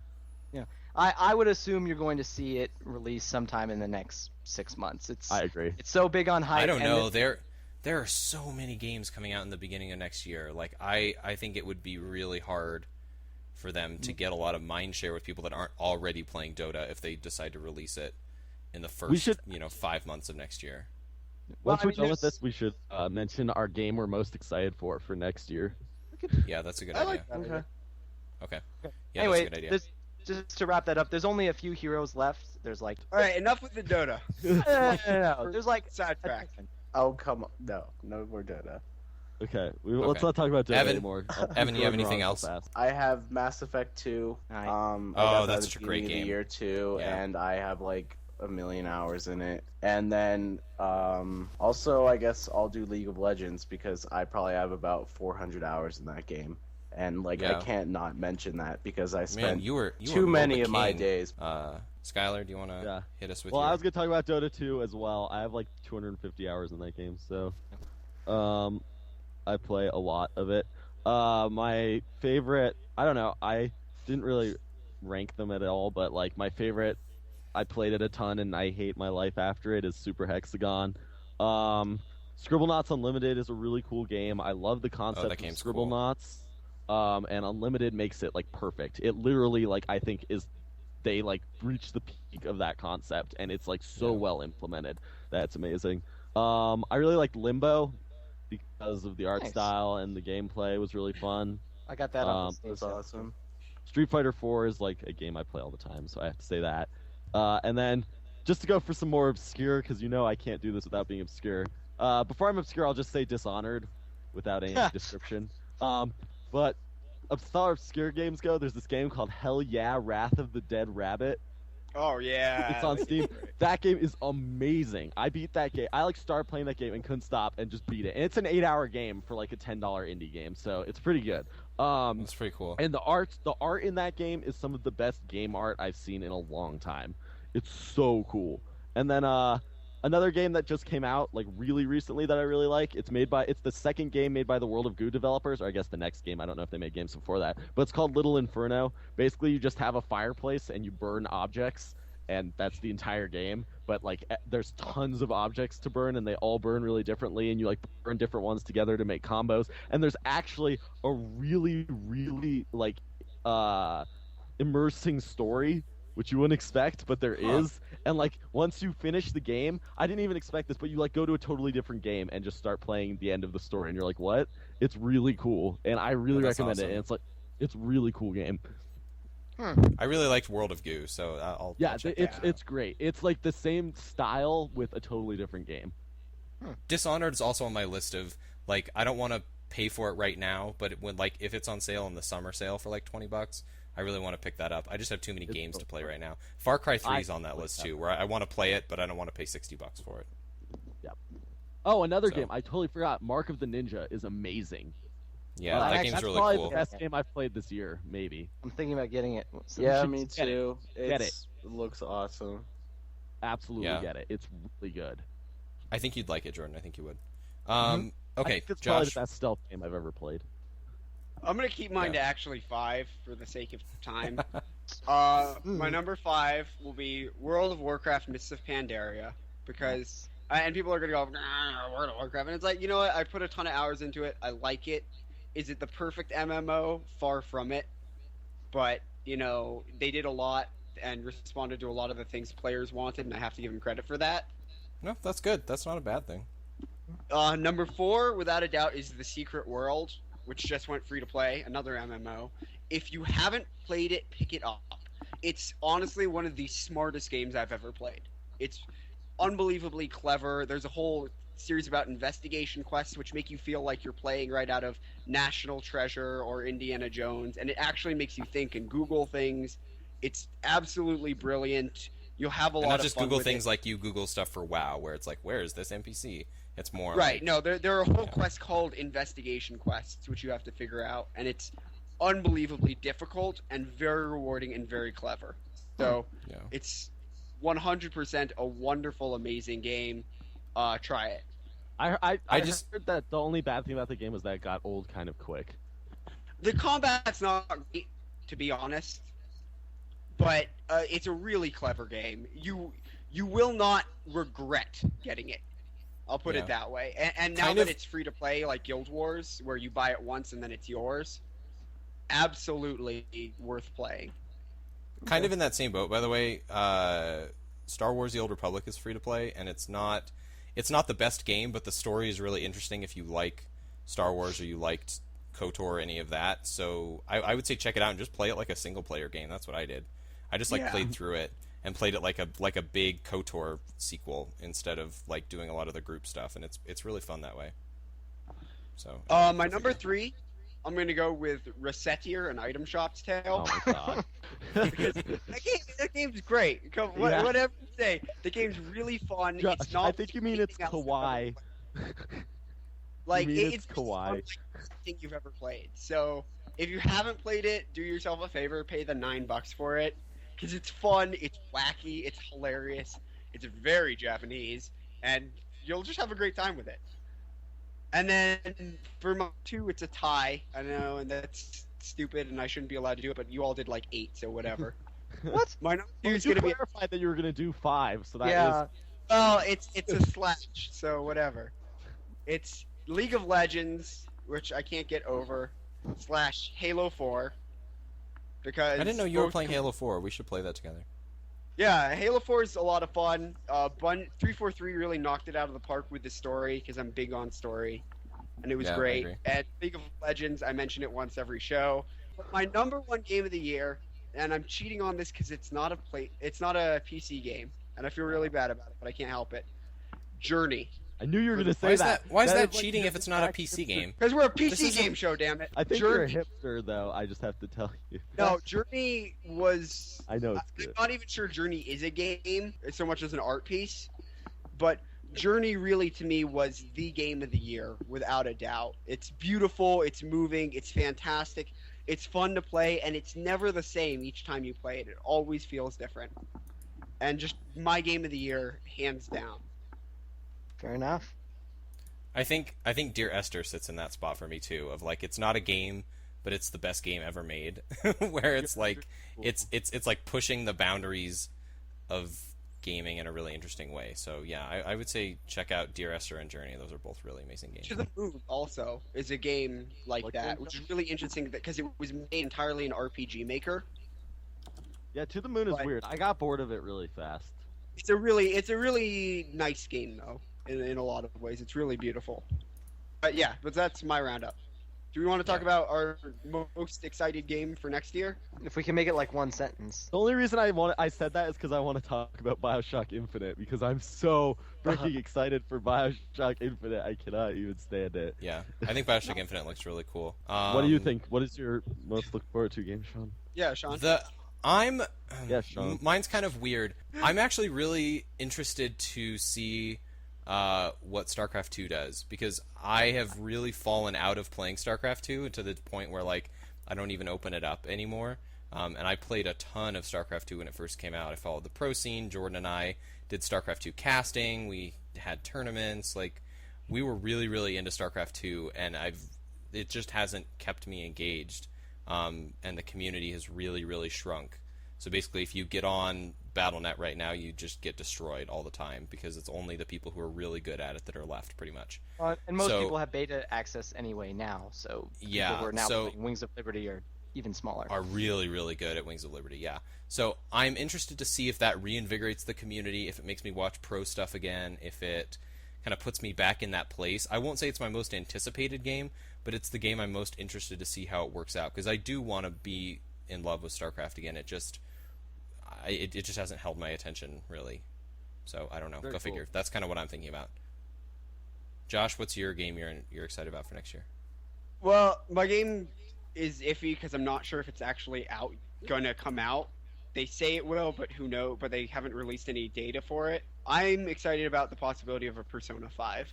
Yeah, I would assume you're going to see it released sometime in the next 6 months. I agree. It's so big on hype. I don't know. There are so many games coming out in the beginning of next year. Like, I think it would be really hard for them to get a lot of mind share with people that aren't already playing Dota if they decide to release it in the first 5 months of next year. Once we're done with this, we should mention our game we're most excited for next year. Yeah, that's a good idea. Like that. Okay. Yeah, Anyway, that's a good idea. just to wrap that up, there's only a few heroes left. There's like... All right, enough with the Dota. No. There's like... Sidetrack. Oh, come on. No more Dota. Okay, let's not talk about Dota anymore. Evan, you have anything else? I have Mass Effect 2. That's such a great game. The year 2, and I have like a million hours in it. And then also, I guess I'll do League of Legends because I probably have about 400 hours in that game. And I can't not mention that because I spent you too were many MOBA of my king. days. Skylar, do you want to hit us with I was going to talk about Dota 2 as well. I have like 250 hours in that game, so I play a lot of it. My favorite, I don't know, I didn't really rank them at all, but like my favorite, I played it a ton and I hate my life after it, is Super Hexagon. Scribblenauts Unlimited is a really cool game. I love the concept of Scribblenauts. Cool. And Unlimited makes it like perfect. It literally, like, I think they like reach the peak of that concept, and it's like so well implemented. That's amazing. I really liked Limbo because of the art style and the gameplay was really fun. I got that on It was awesome. Street Fighter 4 is like a game I play all the time, so I have to say that. And then just to go for some more obscure, because I can't do this without being obscure. Before I'm obscure, I'll just say Dishonored without any description. But far obscure games go, there's this game called Hell Yeah, Wrath of the Dead Rabbit. Oh yeah. It's on that Steam. game's great. That game is amazing. I beat that game. I like started playing that game and couldn't stop and just beat it. And it's an 8-hour game for like a $10 indie game, so it's pretty good. That's pretty cool. And the art in that game is some of the best game art I've seen in a long time. It's so cool. And then another game that just came out like really recently that I really like. It's the second game made by the World of Goo developers, or I guess the next game. I don't know if they made games before that, but it's called Little Inferno. Basically, you just have a fireplace and you burn objects, and that's the entire game. But like, there's tons of objects to burn, and they all burn really differently, and you like burn different ones together to make combos. And there's actually a really, really like immersing story, which you wouldn't expect, but there is. And like, once you finish the game, I didn't even expect this, but you like go to a totally different game and just start playing the end of the story, and you're like, what? It's really cool, and I really That's recommend awesome. it. And it's really cool game. I really liked World of Goo, so I'll check that out. It's great. It's like the same style with a totally different game. Dishonored is also on my list of like, I don't want to pay for it right now, but if it's on sale in the summer sale for like $20, I really want to pick that up. I just have too many games to play right now. Far Cry 3 is on that list too, where I want to play it, but I don't want to pay $60 for it. Yep. Oh, another So- game I totally forgot. Mark of the Ninja is amazing. Yeah, that game's that's really probably cool. the best game I've played this year, maybe. I'm thinking about getting it. So Yeah, should me get it. too. Get It looks awesome. Absolutely Yeah. get it. It's really good. I think you'd like it, Jordan. I think you would. I Okay, think it's probably Josh. the best stealth game I've ever played. I'm gonna keep mine Yeah. to actually 5 for the sake of time. My number 5 will be World of Warcraft: Mists of Pandaria, because and people are gonna go World of Warcraft, and it's like, you know what? I put a ton of hours into it. I like it. Is it the perfect MMO? Far from it. But you know, they did a lot and responded to a lot of the things players wanted, and I have to give them credit for that. No, that's good. That's not a bad thing. Number 4, without a doubt, is The Secret World, which just went free to play, another MMO. If you haven't played it, pick it up. It's honestly one of the smartest games I've ever played. It's unbelievably clever. There's a whole series about investigation quests, which make you feel like you're playing right out of National Treasure or Indiana Jones, and it actually makes you think and Google things. It's absolutely brilliant. You'll have a And lot not of just fun Google with things it. like you Google stuff for WoW, where it's like, where is this NPC? It's more Right. like, No, there are a whole quest called investigation quests, which you have to figure out, and it's unbelievably difficult and very rewarding and very clever. So Yeah. it's 100% a wonderful, amazing game. Try it. I just heard that the only bad thing about the game was that it got old kind of quick. The combat's not great, to be honest, but it's a really clever game. You will not regret getting it. I'll put Yeah. it that way. And now Kind that of- it's free to play, like Guild Wars, where you buy it once and then it's yours, absolutely worth playing. Kind of in that same boat, by the way. Star Wars: The Old Republic is free to play, and it's not the best game, but the story is really interesting if you like Star Wars or you liked KOTOR or any of that. So I would say check it out and just play it like a single player game. That's what I did. I just Yeah. played through it and played it like a big KOTOR sequel instead of like doing a lot of the group stuff, and it's really fun that way. So My number 3, I'm going to go with Recettier, an item shop's tale. Oh my god. Because that game's great. Yeah. Whatever you say, the game's really fun. Josh, It's not I think you mean it's anything else I've kawaii. ever played. Like You mean it's it's really fun, kawaii. like anything you've ever played. So if you haven't played it, do yourself a favor, pay the $9 for it, because it's fun, it's wacky, it's hilarious, it's very Japanese, and you'll just have a great time with it. And then for my 2, it's a tie. I know, and that's stupid, and I shouldn't be allowed to do it, but you all did like 8, so whatever. What? My number 2 You is going to be clarified that you were gonna do 5, so that Yeah. well, it's a slash, so whatever. It's League of Legends, which I can't get over, / Halo 4. Because I didn't know you were both playing Halo 4. We should play that together. Yeah, Halo 4 is a lot of fun. 343 really knocked it out of the park with the story, because I'm big on story, and it was Yeah, I great. agree. And League of Legends, I mention it once every show. But my number 1 game of the year, and I'm cheating on this because it's not a PC game, and I feel really bad about it, but I can't help it. Journey. I knew you were going to say Why is that. Why is that like cheating if it's not a exact PC hipster- game? Because we're a This PC isn't- game show, damn it. I think Journey, you're a hipster, though. I just have to tell you. No, Journey was. I know it's I'm good. not even sure Journey is a game so much as an art piece, but Journey really to me was the game of the year without a doubt. It's beautiful, it's moving, it's fantastic, it's fun to play, and it's never the same each time you play it. It always feels different. And just my game of the year, hands down. Fair enough. I think Dear Esther sits in that spot for me too. Of like, it's not a game, but it's the best game ever made. Where it's like, it's like pushing the boundaries of gaming in a really interesting way. So yeah, I would say check out Dear Esther and Journey. Those are both really amazing games. To the Moon also is a game like that, that? which is really interesting because it was made entirely in RPG Maker. Yeah, To the Moon is But- weird. I got bored of it really fast. It's a really nice game though, in a lot of ways. It's really beautiful. But yeah, but that's my roundup. Do we want to talk about our most excited game for next year? If we can make it like one sentence. The only reason I said that is because I want to talk about BioShock Infinite because I'm so freaking excited for BioShock Infinite. I cannot even stand it. Yeah, I think BioShock Infinite looks really cool. What do you think? What is your most look forward to game, Sean? Yeah, Sean. Yeah, Sean. Mine's kind of weird. I'm actually really interested to see what StarCraft 2 does, because I have really fallen out of playing StarCraft 2 to the point where like I don't even open it up anymore. And I played a ton of StarCraft 2 when it first came out. I followed the pro scene. Jordan and I did StarCraft 2 casting. We had tournaments. Like, we were really, really into StarCraft 2, and it just hasn't kept me engaged. And the community has really, really shrunk. So basically, if you get on Battle.net right now, you just get destroyed all the time because it's only the people who are really good at it that are left, pretty much. And most So- people have beta access anyway now, so Yeah, people who are now so- playing Wings of Liberty are even smaller. Are really, really good at Wings of Liberty, yeah. So I'm interested to see if that reinvigorates the community, if it makes me watch pro stuff again, if it kind of puts me back in that place. I won't say it's my most anticipated game, but it's the game I'm most interested to see how it works out, because I do want to be in love with StarCraft again. It just hasn't held my attention, really. So I don't know. Very Go cool. figure. That's kind of what I'm thinking about. Josh, what's your game you're excited about for next year? Well, my game is iffy because I'm not sure if it's actually going to come out. They say it will, but who knows? But they haven't released any data for it. I'm excited about the possibility of a Persona 5.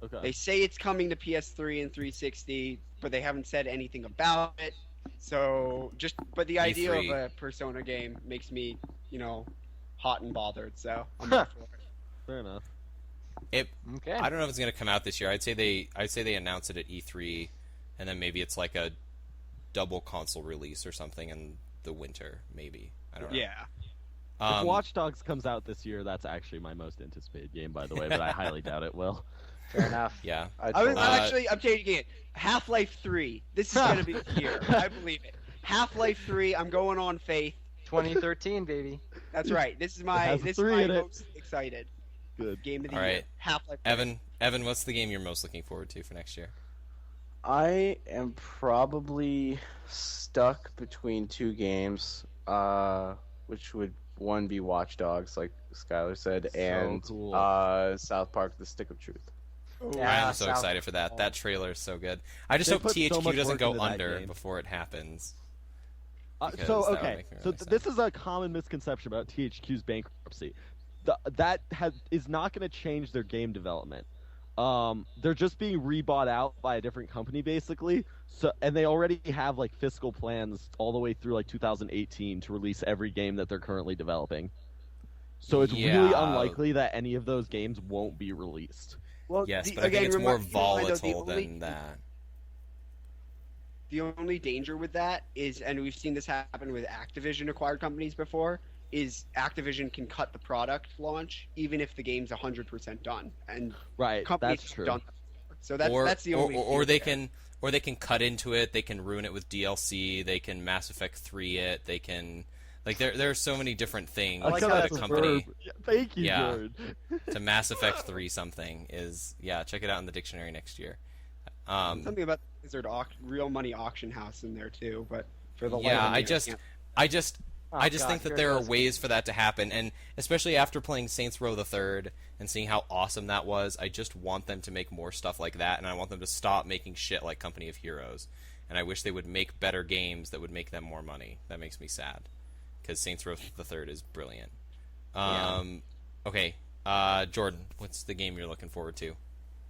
Okay. They say it's coming to PS3 and 360, but they haven't said anything about it. So but the idea of E3. a Persona game makes me, hot and bothered. So I'm up for it. Fair enough. Okay. I don't know if it's going to come out this year. I'd say they announce it at E3, and then maybe it's like a double console release or something in the winter. Maybe, I don't know. Yeah. If Watch Dogs comes out this year, that's actually my most anticipated game, by the way, but I highly doubt it will. Fair enough. Yeah. I'm taking it. Half-Life 3. This is gonna be the year. I believe it. Half-Life 3. I'm going on faith. 2013, baby. That's right. This is It my has a 3 in it. most excited Good. game of the All year. right. Half-Life 3. Evan, what's the game you're most looking forward to for next year? I am probably stuck between two games, which would one be Watch Dogs, like Skylar said, So and cool. South Park: The Stick of Truth. Yeah, I'm so South- excited for that. That trailer is so good. I just They hope put so THQ much doesn't work go into that under game. before it happens. So because that would okay, make me so really sad. this is a common misconception about THQ's bankruptcy. That is not going to change their game development. They're just being rebought out by a different company, basically. So, and they already have like fiscal plans all the way through like 2018 to release every game that they're currently developing. So it's really Yeah. unlikely that any of those games won't be released. Well, Yes, but I think it's more volatile than that. The only danger with that is, and we've seen this happen with Activision acquired companies before, is Activision can cut the product launch even if the game's 100% done, and Right, companies that's have true. done that before. So that's the only. or they fear there. can cut into it. They can ruin it with DLC. They can Mass Effect 3 it. They can there are so many different things I like how how that that's a a company verb. Yeah, thank you, Yeah. Jared. to Mass Effect 3 something is check it out in the dictionary next year. Something about the Blizzard real money auction house in there too, but for the life Yeah, of me, I Oh, I just God, think that here there it are goes. ways for that to happen, and especially after playing Saints Row the Third and seeing how awesome that was, I just want them to make more stuff like that, and I want them to stop making shit like Company of Heroes. And I wish they would make better games that would make them more money. That makes me sad, because Saints Row the Third is brilliant. Okay, Jordan, what's the game you're looking forward to?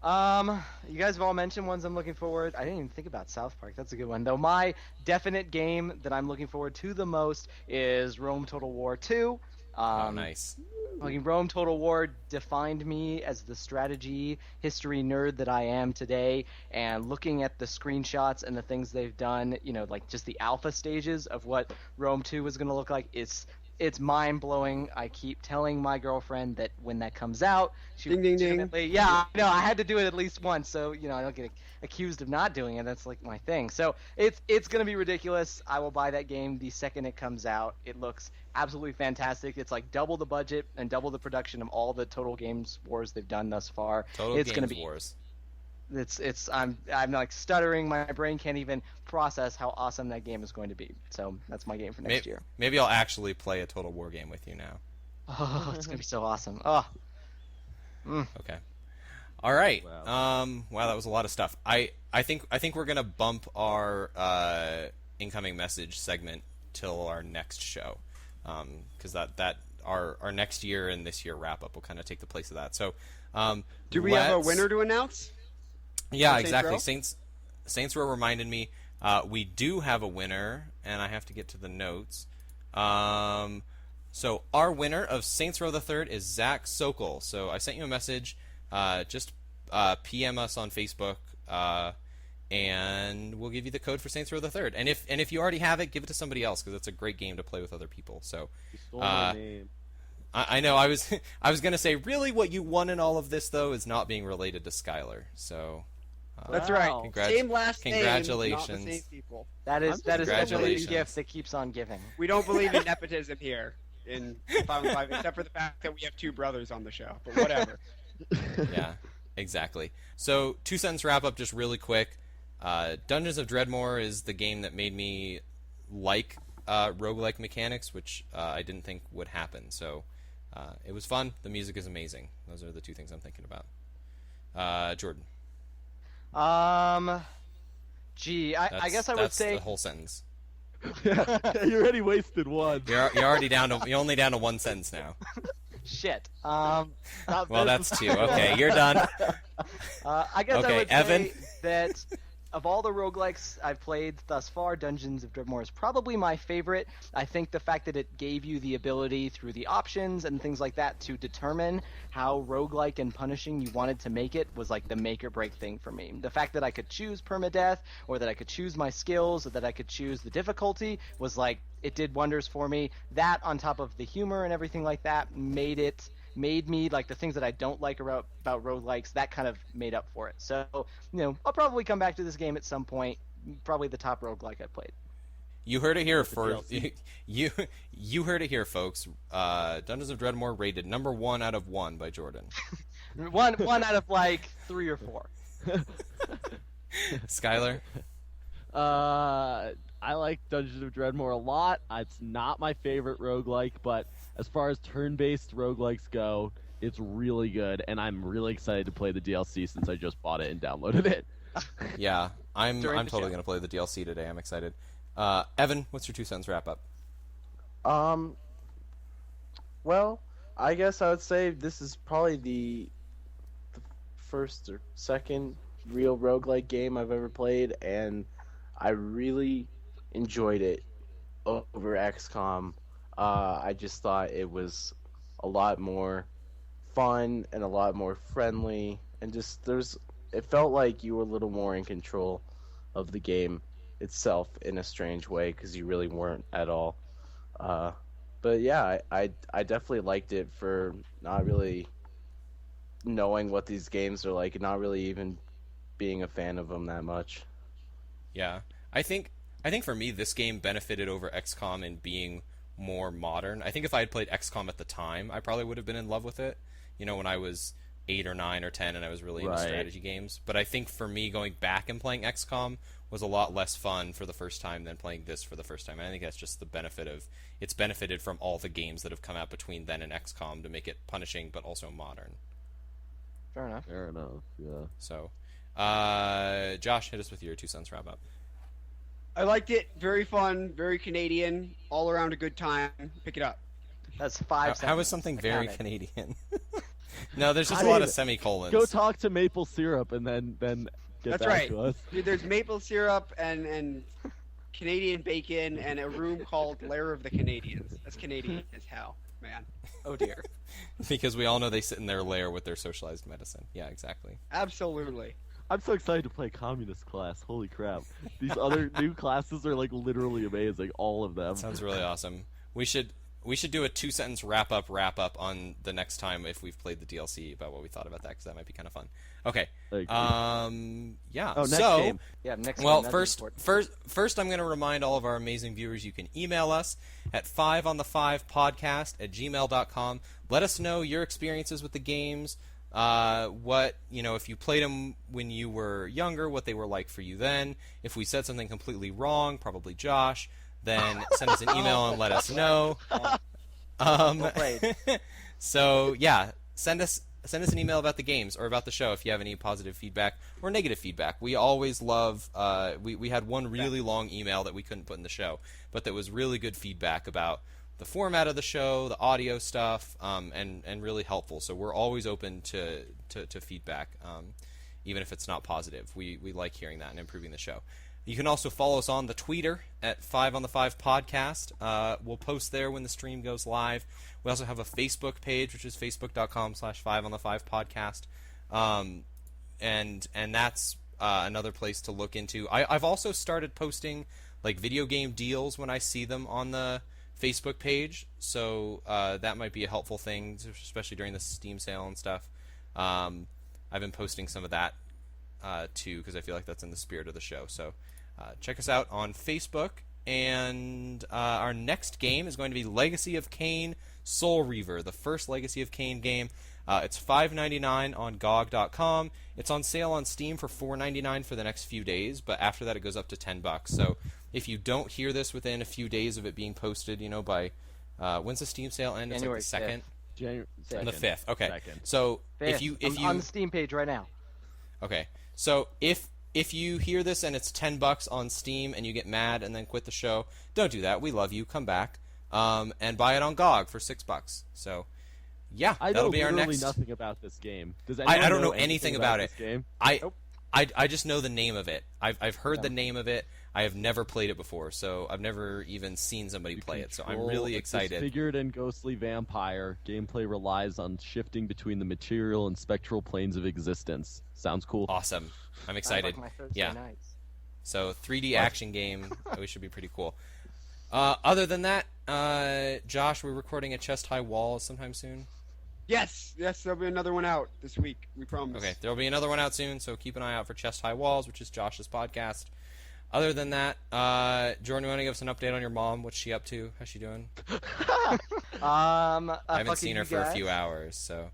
You guys have all mentioned ones I'm looking forward. I didn't even think about South Park. That's a good one, though. My definite game that I'm looking forward to the most is Rome Total War 2. Oh, nice. Fucking Rome Total War defined me as the strategy history nerd that I am today, and looking at the screenshots and the things they've done, like just the alpha stages of what Rome 2 is going to look like, it's mind-blowing. I keep telling my girlfriend that when that comes out, she Ding, ding, ding. legitimately, yeah, I know, I had to do it at least once, so, I don't get accused of not doing it. That's like my thing. So it's going to be ridiculous. I will buy that game the second it comes out. It looks absolutely fantastic. It's like double the budget and double the production of all the Total Games Wars they've done thus far. It's going Games to be Wars. I'm like stuttering. My brain can't even process how awesome that game is going to be. So that's my game for next year. Maybe I'll actually play a Total War game with you now. Oh, it's gonna be so awesome. Oh. Okay. All right. Wow. Wow, that was a lot of stuff. I think we're gonna bump our incoming message segment till our next show, because that our next year and this year wrap up will kind of take the place of that. So, Do we have a winner to announce? Yeah, on Saints exactly. Row? Saints Row reminded me. We do have a winner, and I have to get to the notes. So our winner of Saints Row the Third is Zach Sokol. So I sent you a message. Just PM us on Facebook, and we'll give you the code for Saints Row the Third. And if you already have it, give it to somebody else, because it's a great game to play with other people. So You stole my name. I know I was gonna say, really what you won in all of this though is not being related to Skylar. So That's Wow. right. Same last name, Congratulations. not the same people. That is definitely a Congratulations. gift that keeps on giving. We don't believe in nepotism here in 5 except for the fact that we have two brothers on the show. But whatever. Yeah, exactly. So 2 sentence wrap up, just really quick. Dungeons of Dredmor is the game that made me like roguelike mechanics, which I didn't think would happen. So it was fun. The music is amazing. Those are the 2 things I'm thinking about. Jordan. Gee, I guess I would that's say the whole sentence. You already wasted one. You're already you're only down to 1 sentence now. shit. Well, that's 2. Okay, you're done. I guess Okay, I would Evan? say that of all the roguelikes I've played thus far, Dungeons of Dredmor is probably my favorite. I think the fact that it gave you the ability through the options and things like that to determine how roguelike and punishing you wanted to make it was like the make or break thing for me. The fact that I could choose permadeath, or that I could choose my skills, or that I could choose the difficulty was like, it did wonders for me. That on top of the humor and everything like that made me like the things that I don't like about roguelikes, that kind of made up for it. So, I'll probably come back to this game at some point. Probably the top roguelike I've played. You heard it here you heard it here, folks. Dungeons of Dredmor rated number 1 out of 1 by Jordan. One out of like 3 or 4. Skylar? I like Dungeons of Dredmor a lot. It's not my favorite roguelike, but as far as turn-based roguelikes go, it's really good, and I'm really excited to play the DLC since I just bought it and downloaded it. Yeah, I'm During the totally show. going to play the DLC today. I'm excited. Evan, what's your 2 cents wrap up? Well, I guess I would say this is probably the first or second real roguelike game I've ever played, and I really enjoyed it over XCOM. I just thought it was a lot more fun and a lot more friendly, and just it felt like you were a little more in control of the game itself in a strange way, because you really weren't at all. But yeah, I definitely liked it for not really knowing what these games are like, and not really even being a fan of them that much. Yeah, I think for me this game benefited over XCOM in being more modern. I think if I had played XCOM at the time, I probably would have been in love with it. When I was 8 or 9 or 10, and I was really into Right. strategy games. But I think for me, going back and playing XCOM was a lot less fun for the first time than playing this for the first time. And I think that's just the benefit of it's benefited from all the games that have come out between then and XCOM to make it punishing but also modern. Fair enough. Fair enough. Yeah. So, Josh, hit us with your 2 cents wrap up. I liked it. Very fun. Very Canadian. All around a good time. Pick it up. That's 5 seconds. How is something I very counted. Canadian? No, there's just I a lot mean, of semicolons. Go talk to maple syrup and then get That's back right. to us. Dude, there's maple syrup and Canadian bacon and a room called Lair of the Canadians. That's Canadian as hell, man. Oh dear. Because we all know they sit in their lair with their socialized medicine. Yeah, exactly. Absolutely. I'm so excited to play communist class. Holy crap! These other new classes are like literally amazing. All of them. Sounds really awesome. We should do a 2-sentence wrap up on the next time if we've played the DLC about what we thought about that, because that might be kind of fun. Okay. Like, Yeah. Oh, next so, game. Yeah, next well, game, that'd be first, important. first, I'm going to remind all of our amazing viewers you can email us at 5on5podcast@gmail.com. Let us know your experiences with the games. What, if you played them when you were younger, what they were like for you then. If we said something completely wrong, probably Josh, then send us an email and let us know. Well played. So yeah, send us an email about the games or about the show if you have any positive feedback or negative feedback. We always love. We had one really long email that we couldn't put in the show, but that was really good feedback about the format of the show, the audio stuff, and really helpful. So we're always open to feedback, even if it's not positive. We like hearing that and improving the show. You can also follow us on the Twitter at 5on5 Podcast. We'll post there when the stream goes live. We also have a Facebook page, which is facebook.com/5on5 Podcast. And that's another place to look into. I've also started posting like video game deals when I see them on the Facebook page, so that might be a helpful thing, especially during the Steam sale and stuff. I've been posting some of that too, because I feel like that's in the spirit of the show. So check us out on Facebook. And our next game is going to be Legacy of Kain Soul Reaver, the first Legacy of Kain game. It's $5.99 on GOG.com. It's on sale on Steam for $4.99 for the next few days, but after that it goes up to $10. So if you don't hear this within a few days of it being posted, by when's the Steam sale end? It's January like the second, January on the 5th. Okay, Second. so Fifth. if you I'm on the Steam page right now. Okay, so if you hear this and it's $10 on Steam and you get mad and then quit the show, don't do that. We love you. Come back and buy it on GOG for $6. So yeah, I that'll know be our literally next. nothing about this game. Does I anyone don't know anything about it. this game? I just know the name of it. I've heard the name of it. I have never played it before, so I've never even seen somebody play it. So I'm really excited. Disfigured and ghostly vampire. Gameplay relies on shifting between the material and spectral planes of existence. Sounds cool. Awesome. I'm excited. Like my Thursday Yeah. nights. So 3D action game, which should be pretty cool. Other than that, Josh, we're recording a Chest High Wall sometime soon. Yes, there'll be another one out this week. We promise. Okay, there'll be another one out soon, so keep an eye out for Chest High Walls, which is Josh's podcast. Other than that, Jordan, you want to give us an update on your mom? What's she up to? How's she doing? I haven't seen her for a few hours, so.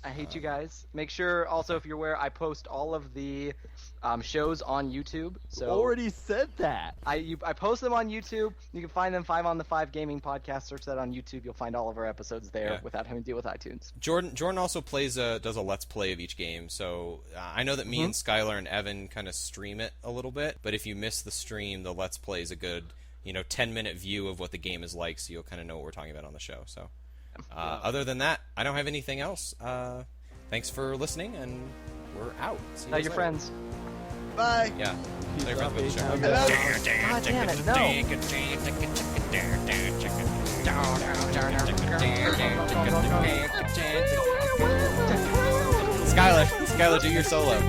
I hate you guys. Make sure also, if you're aware, I post all of the shows on YouTube. So Already said that. I post them on YouTube. You can find them 5 on the 5 Gaming Podcast. Search that on YouTube. You'll find all of our episodes there without having to deal with iTunes. Jordan also does a Let's Play of each game, so I know that me and Skylar and Evan kind of stream it a little bit, but if you miss the stream, the Let's Play is a good 10-minute view of what the game is like, so you'll kind of know what we're talking about on the show. So other than that, I don't have anything else. Thanks for listening, and we're out. See you Tell guys your later. friends. Bye. Yeah. Tell your friends about the show. God damn it, no. Skylar, do your solo.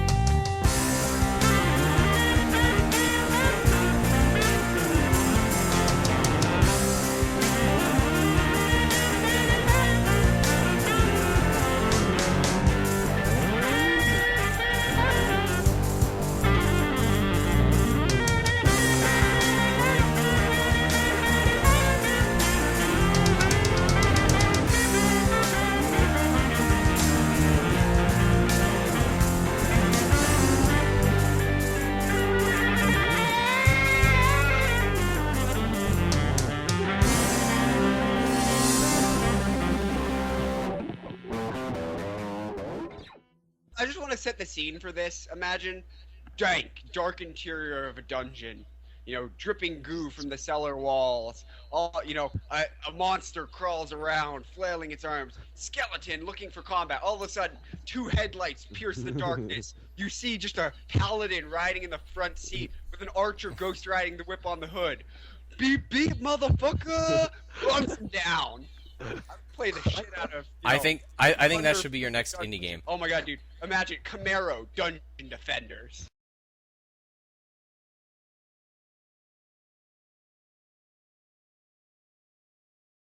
want to set the scene for this, imagine dark interior of a dungeon. Dripping goo from the cellar walls. A monster crawls around, flailing its arms. Skeleton looking for combat. All of a sudden, 2 headlights pierce the darkness. You see just a paladin riding in the front seat with an archer ghost riding the whip on the hood. Beep beep, motherfucker! Runs him down. I play the shit out of. I think that should be your next indie game. Oh my god, dude! Imagine Camaro Dungeon Defenders.